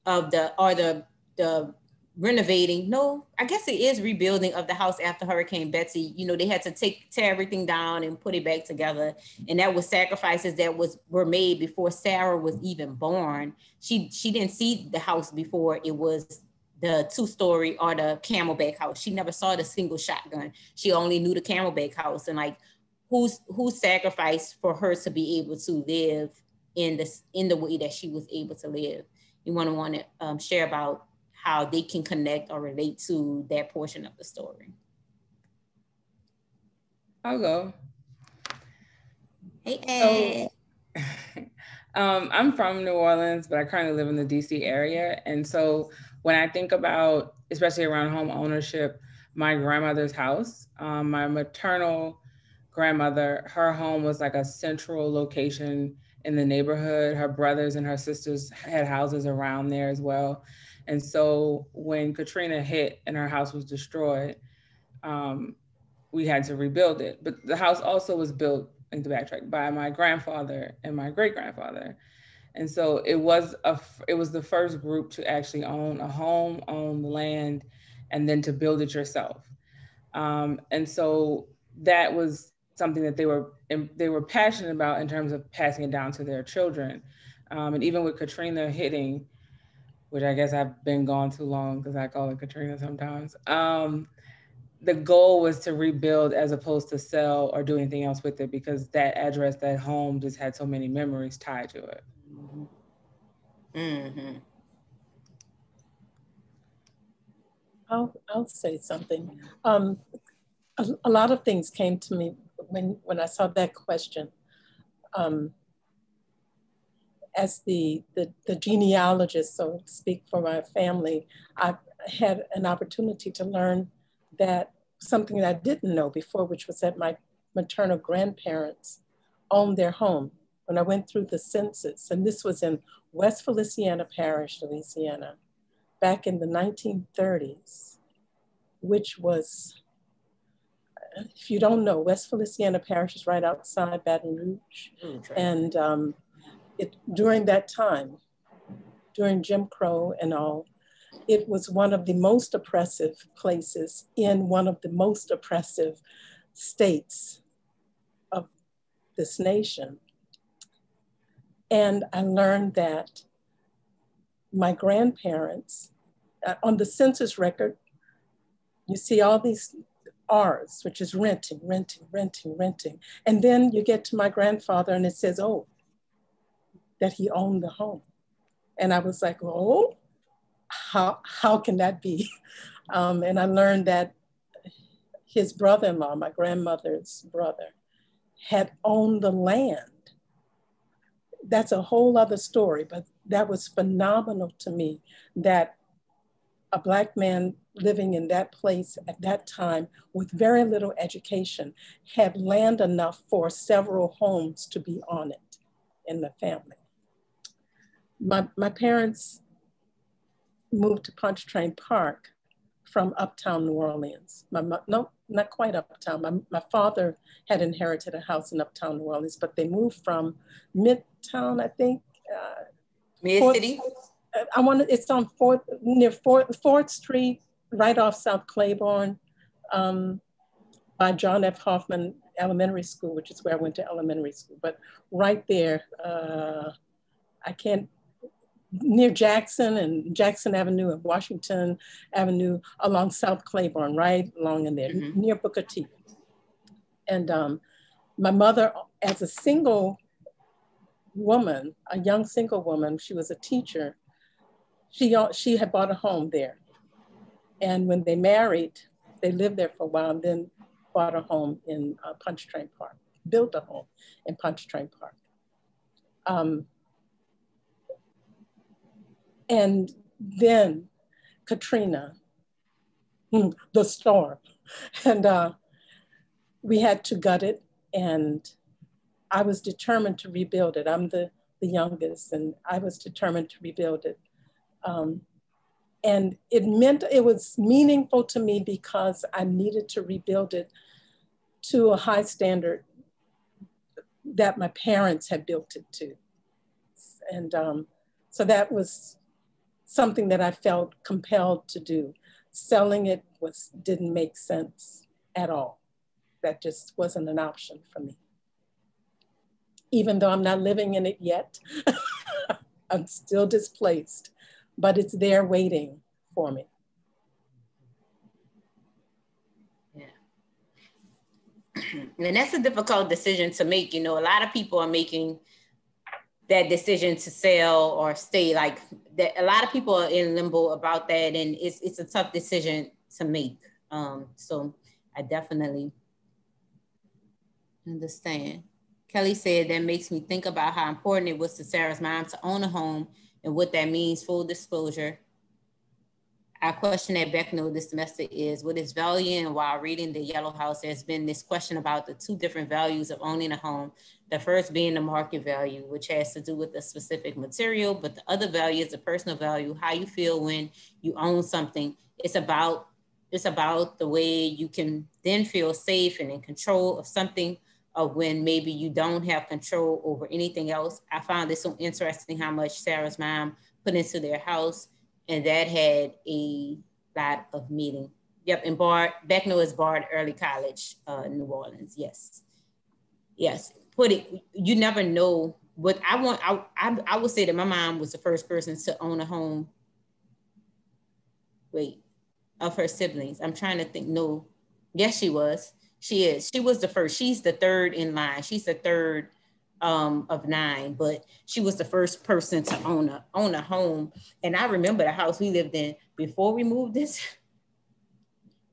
the renovating. No, I guess it is rebuilding of the house after Hurricane Betsy. You know, they had to tear everything down and put it back together. And that was sacrifices that were made before Sarah was even born. She didn't see the house before it was the 2-story or the Camelback house. She never saw the single shotgun. She only knew the Camelback house. And like, who sacrificed for her to be able to live in the way that she was able to live? You want to share about how they can connect or relate to that portion of the story. I'll go. Hey, Ed. So, I'm from New Orleans, but I currently live in the DC area. And so when I think about, especially around home ownership, my grandmother's house, my maternal grandmother, her home was like a central location in the neighborhood. Her brothers and her sisters had houses around there as well. And so when Katrina hit and her house was destroyed, we had to rebuild it. But the house also was built, in the backtrack, by my grandfather and my great-grandfather. And so it was the first group to actually own a home, own the land, and then to build it yourself. And so that was something that they were passionate about in terms of passing it down to their children. And even with Katrina hitting, which I guess I've been gone too long because I call it Katrina sometimes. The goal was to rebuild as opposed to sell or do anything else with it, because that address, that home just had so many memories tied to it. Mm-hmm. I'll say something. A lot of things came to me when I saw that question. As the genealogist, so to speak, for my family, I had an opportunity to learn that something that I didn't know before, which was that my maternal grandparents owned their home. When I went through the census, and this was in West Feliciana Parish, Louisiana, back in the 1930s, which was, if you don't know, West Feliciana Parish is right outside Baton Rouge. And during that time, during Jim Crow and all, it was one of the most oppressive places in one of the most oppressive states of this nation. And I learned that my grandparents, on the census record, you see all these R's, which is renting, renting, renting, renting. And then you get to my grandfather and it says, oh, that he owned the home. And I was like, oh, how can that be? And I learned that his brother-in-law, my grandmother's brother, had owned the land. That's a whole other story, but that was phenomenal to me, that a Black man living in that place at that time with very little education had land enough for several homes to be on it in the family. My parents moved to Pontchartrain Park from uptown New Orleans. No, not quite uptown. My father had inherited a house in uptown New Orleans, but they moved from Midtown, I think. Mid-City? It's on near 4th Street, right off South Claiborne, by John F. Hoffman Elementary School, which is where I went to elementary school. But right there, near Jackson and Jackson Avenue and Washington Avenue along South Claiborne, right along in there, near Booker T. And my mother, as a single woman, a young single woman, she was a teacher, she had bought a home there. And when they married, they lived there for a while and then bought a home in Pontchartrain Park, built a home in Pontchartrain Park. And then Katrina, the storm, and we had to gut it, and I was determined to rebuild it. I'm the youngest, and I was determined to rebuild it. And it was meaningful to me because I needed to rebuild it to a high standard that my parents had built it to. And so that was something that I felt compelled to do. Selling it didn't make sense at all. That just wasn't an option for me. Even though I'm not living in it yet, I'm still displaced, but it's there waiting for me. Yeah. And that's a difficult decision to make. You know, a lot of people are making that decision to sell or stay, like that. A lot of people are in limbo about that, and it's a tough decision to make. So I definitely understand. Kelly said that makes me think about how important it was to Sarah's mom to own a home and what that means. Full disclosure, our question at Beckno this semester is, what is value? And while reading The Yellow House, there's been this question about the two different values of owning a home. The first being the market value, which has to do with the specific material, but the other value is the personal value, how you feel when you own something. It's about the way you can then feel safe and in control of something, of when maybe you don't have control over anything else. I found it so interesting how much Sarah's mom put into their house, and that had a lot of meaning. Yep, and Beckno is Bard Early College, New Orleans, yes. Yes, you never know what I want. I would say that my mom was the first person to own a home. Of her siblings. I'm trying to think, no, yes, she was. She is. She was the first. She's the third in line. She's the third of 9, but she was the first person to own a home. And I remember the house we lived in before we moved this.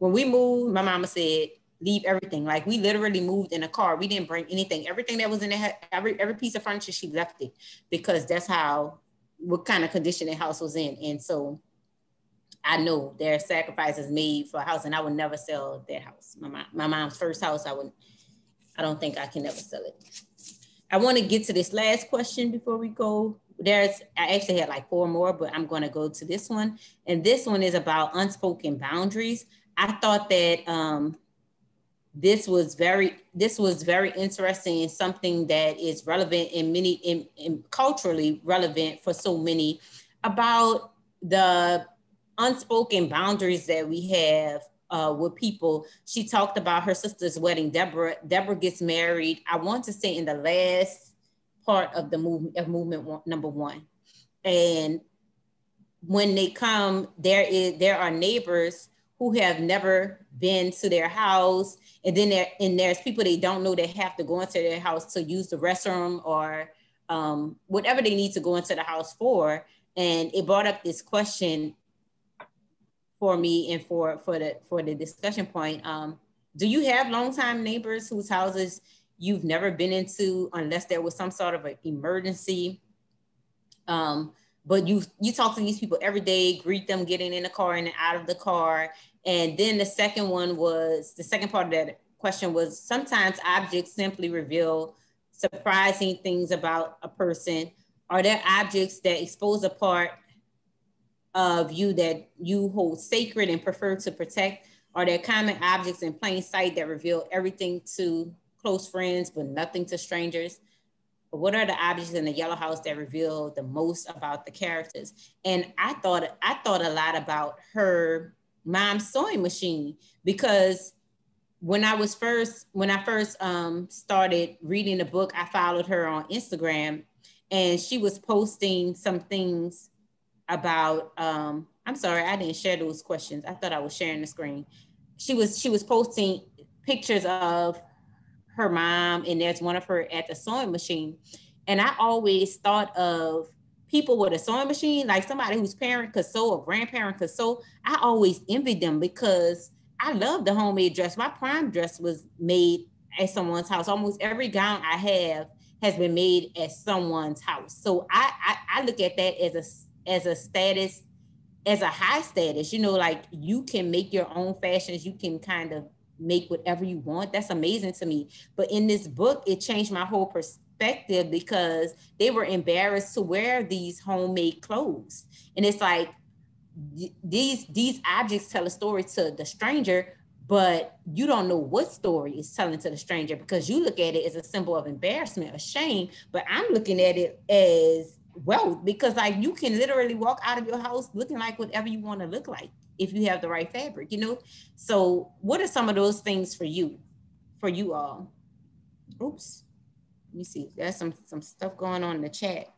When we moved, my mama said, leave everything. Like we literally moved in a car. We didn't bring anything. Everything that was in the every piece of furniture, she left it because that's what kind of condition the house was in. And so I know there are sacrifices made for a house, and I would never sell that house. My mom's first house, I don't think I can ever sell it. I want to get to this last question before we go. I actually had like 4 more, but I'm going to go to this one. And this one is about unspoken boundaries. I thought that this was very interesting and something that is relevant in culturally relevant for so many, about the unspoken boundaries that we have with people. She talked about her sister's wedding. Deborah gets married, I want to say in the last part of the movement number 1. And when they come, there are neighbors who have never been to their house. And then there's people they don't know that have to go into their house to use the restroom or whatever they need to go into the house for. And it brought up this question for me and for the discussion point. Do you have longtime neighbors whose houses you've never been into unless there was some sort of an emergency? But you talk to these people every day, greet them getting in the car and out of the car. And then the second part of that question was, sometimes objects simply reveal surprising things about a person. Are there objects that expose a part of you that you hold sacred and prefer to protect? Are there common objects in plain sight that reveal everything to close friends but nothing to strangers? What are the objects in the yellow house that reveal the most about the characters? And I thought a lot about her mom's sewing machine, because when I first started reading the book, I followed her on Instagram, and she was posting some things about, I'm sorry, I didn't share those questions. I thought I was sharing the screen. She was posting pictures of her mom, and there's one of her at the sewing machine. And I always thought of people with a sewing machine, like somebody whose parent could sew or grandparent could sew. I always envied them because I love the homemade dress. My prom dress was made at someone's house. Almost every gown I have has been made at someone's house. So I look at that as a status, as a high status, like you can make your own fashions. You can kind of make whatever you want. That's amazing to me. But in this book, it changed my whole perspective because they were embarrassed to wear these homemade clothes. And it's like, these objects tell a story to the stranger, but you don't know what story is telling to the stranger because you look at it as a symbol of embarrassment or shame. But I'm looking at it as wealth, because like you can literally walk out of your house looking like whatever you want to look like if you have the right fabric, So what are some of those things for you all? Oops, let me see. There's some stuff going on in the chat.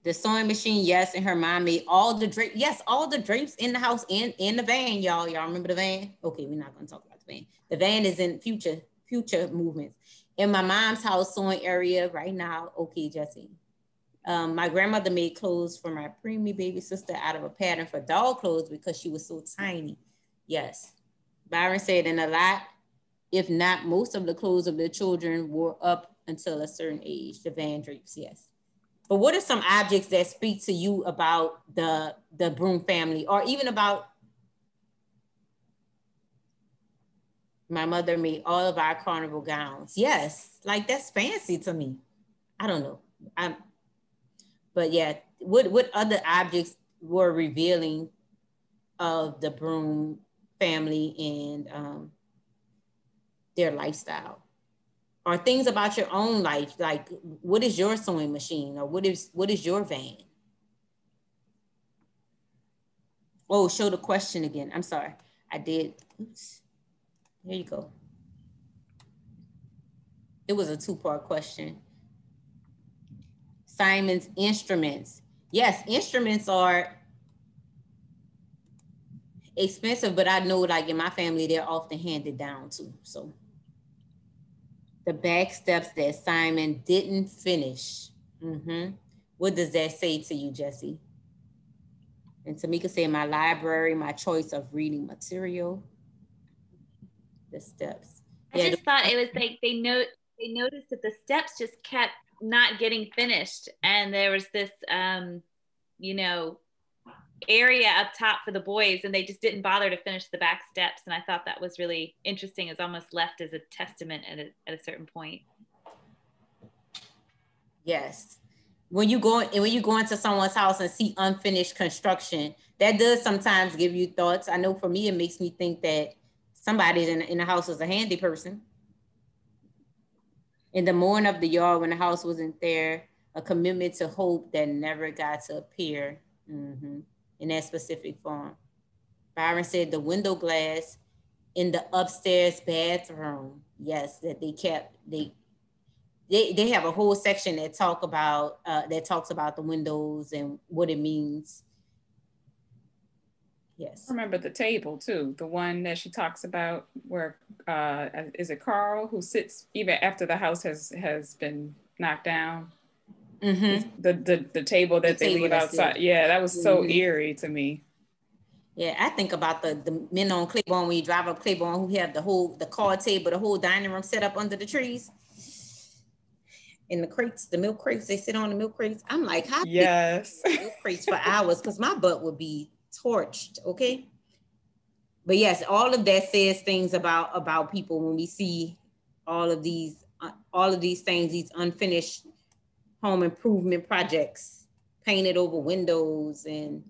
The sewing machine, yes, and her mom made all the drapes. Yes, all the drapes in the house and in the van, y'all. Y'all remember the van? Okay, we're not gonna talk about the van. The van is in future movements. In my mom's house sewing area right now, okay, Jesse. My grandmother made clothes for my preemie baby sister out of a pattern for doll clothes because she was so tiny. Yes. Byron said, and a lot, if not most of the clothes of the children wore up until a certain age, the van drapes, yes. But what are some objects that speak to you about the Broom family, or even about my mother made all of our carnival gowns? Yes, like that's fancy to me. I don't know. But yeah, what other objects were revealing of the Broom family and their lifestyle? Or things about your own life, like what is your sewing machine, or what is your van? Oh, show the question again. I'm sorry, I did. Oops. There you go. It was a 2-part question. Simon's instruments. Yes, instruments are expensive, but I know like in my family, they're often handed down too, so. The back steps that Simon didn't finish. Mm-hmm. What does that say to you, Jesse? And Tamika said, my library, my choice of reading material. The steps. I just thought it was like they noticed that the steps just kept not getting finished, and there was this you know, area up top for the boys, and they just didn't bother to finish the back steps. And I thought that was really interesting. It's almost left as a testament at a certain point. Yes. When you go into someone's house and see unfinished construction, that does sometimes give you thoughts. I know for me, it makes me think that somebody in the house was a handy person. In the morning of the yard, when the house wasn't there, a commitment to hope that never got to appear in that specific form. Byron said the window glass in the upstairs bathroom. Yes, that they kept, they have a whole section that talks about the windows and what it means. Yes. I remember the table too, the one that she talks about where, is it Carl who sits even after the house has been knocked down? The table that they leave outside. Yeah, that was so eerie to me. Yeah, I think about the men on Claiborne, when you drive up Claiborne, who have the card table, the whole dining room set up under the trees. In the crates, the milk crates, they sit on the milk crates. I'm like, how yes, milk crates for hours, because my butt would be torched, okay? But yes, all of that says things about people when we see all of these things, these unfinished home improvement projects, painted over windows and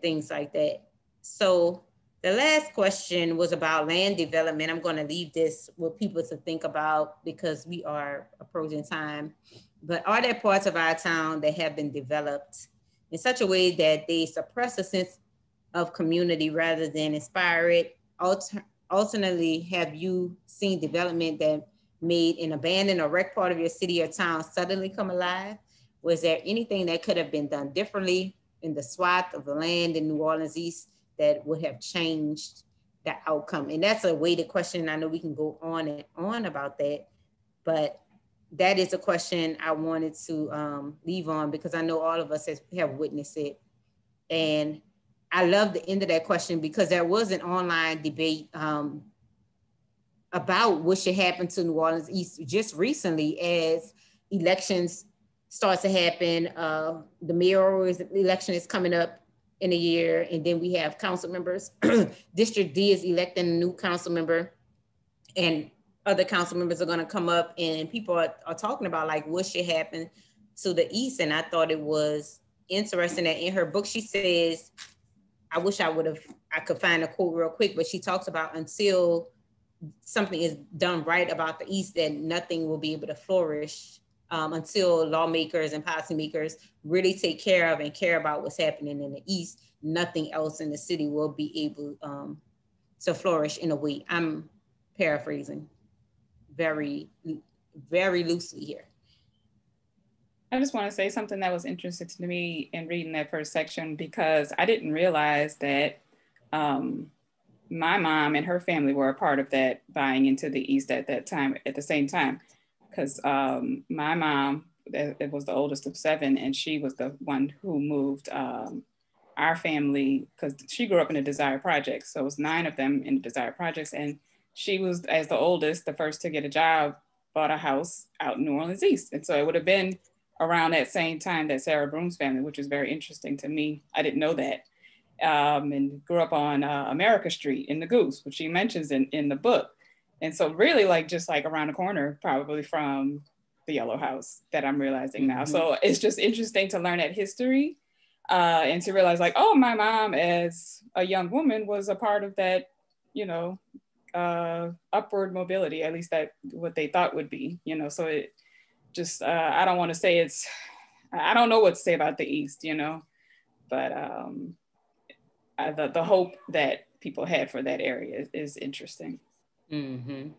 things like that. So the last question was about land development. I'm going to leave this with people to think about because we are approaching time. But are there parts of our town that have been developed in such a way that they suppress a sense of community rather than inspire it? Alternately, have you seen development that made an abandoned or wrecked part of your city or town suddenly come alive? Was there anything that could have been done differently in the swath of the land in New Orleans East that would have changed the outcome? And that's a weighted question. I know we can go on and on about that, but that is a question I wanted to leave on because I know all of us have witnessed it. And I love the end of that question because there was an online debate about what should happen to New Orleans East just recently as elections start to happen. The mayoral election is coming up in a year, and then we have council members. District D is electing a new council member, and other council members are going to come up, and people are talking about like what should happen to the East. And I thought it was interesting that in her book she says, I wish I could find a quote real quick, but she talks about until something is done right about the East, that nothing will be able to flourish until lawmakers and policymakers really take care of and care about what's happening in the East. Nothing else in the city will be able to flourish in a way. I'm paraphrasing very, very loosely here. I just want to say something that was interesting to me in reading that first section, because I didn't realize that my mom and her family were a part of that buying into the East at that time, at the same time. Because my mom, it was the oldest of 7, and she was the one who moved our family, because she grew up in the Desire Projects. So it was 9 of them in the Desire Projects. And she was, as the oldest, the first to get a job, bought a house out in New Orleans East. And so it would have been around that same time that Sarah Broom's family, which is very interesting to me. I didn't know that. And grew up on America Street in the Goose, which she mentions in the book. And so really just around the corner, probably from the Yellow House that I'm realizing now. So it's just interesting to learn that history and to realize oh, my mom as a young woman was a part of that, upward mobility, at least that what they thought would be, so it just, I don't want to say I don't know what to say about the East, but the hope that people had for that area is interesting. So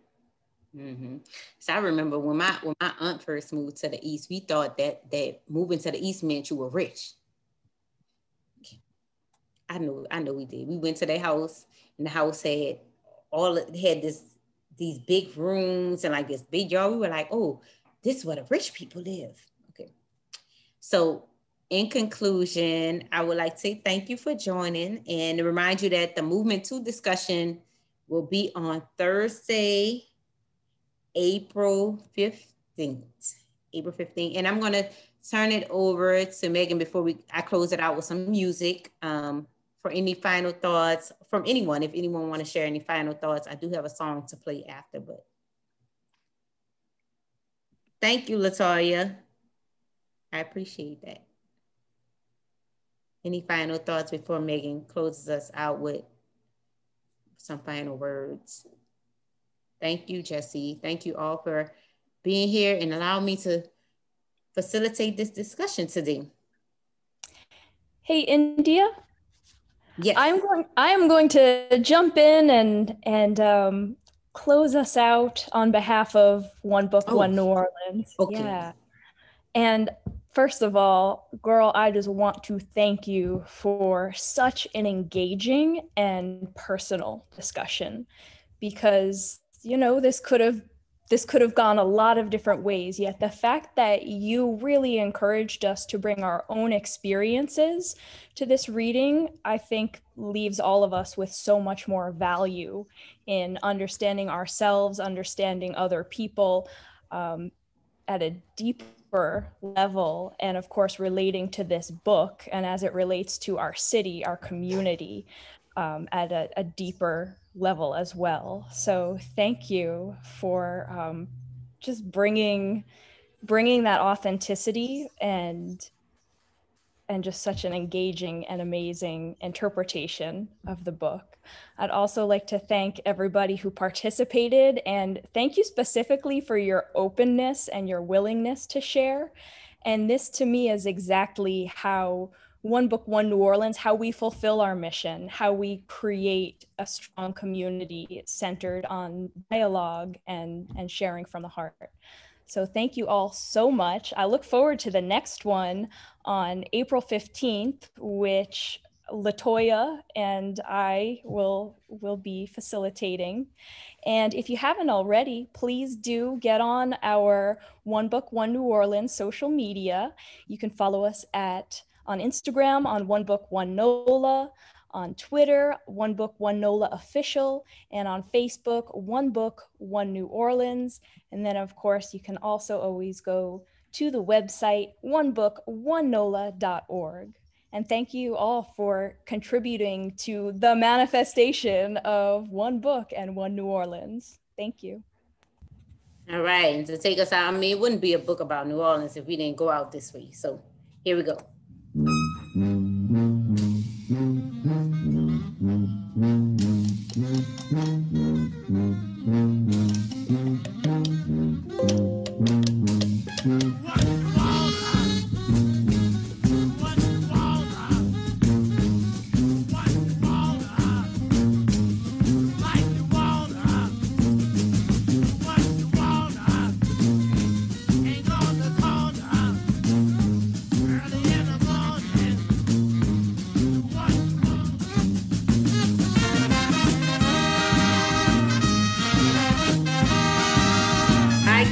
I remember when my aunt first moved to the East, we thought that moving to the East meant you were rich. I know we did. We went to their house, and the house had these big rooms and this big yard. We were like, oh, this is where the rich people live. Okay. So in conclusion, I would like to say thank you for joining and to remind you that the Movement 2 discussion will be on Thursday, April 15th. April 15th. And I'm going to turn it over to Megan before I close it out with some music. For any final thoughts from anyone, if anyone want to share any final thoughts, I do have a song to play after, but thank you, Latoya. I appreciate that. Any final thoughts before Megan closes us out with some final words? Thank you, Jesse. Thank you all for being here and allowing me to facilitate this discussion today. Hey, India. Yes. I am going to jump in and close us out on behalf of One Book, One New Orleans. Okay. Yeah. And first of all, girl, I just want to thank you for such an engaging and personal discussion, because, you know, this could have gone a lot of different ways, yet the fact that you really encouraged us to bring our own experiences to this reading, I think leaves all of us with so much more value in understanding ourselves, understanding other people at a deeper level, and of course relating to this book and as it relates to our city, our community, at a deeper level as well. So thank you for just bringing that authenticity and just such an engaging and amazing interpretation of the book. I'd also like to thank everybody who participated, and thank you specifically for your openness and your willingness to share. And this to me is exactly how One Book, One New Orleans, how we fulfill our mission, how we create a strong community centered on dialogue and sharing from the heart. So thank you all so much. I look forward to the next one on April 15th, which Latoya and I will be facilitating. And if you haven't already, please do get on our One Book, One New Orleans social media. You can follow us on Instagram on One Book, One NOLA, on Twitter, One Book, One NOLA Official, and on Facebook, One Book, One New Orleans. And then of course, you can also always go to the website, onebookonenola.org. And thank you all for contributing to the manifestation of One Book and One New Orleans. Thank you. All right, and to take us out, I mean, it wouldn't be a book about New Orleans if we didn't go out this way. So here we go.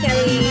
Kelly.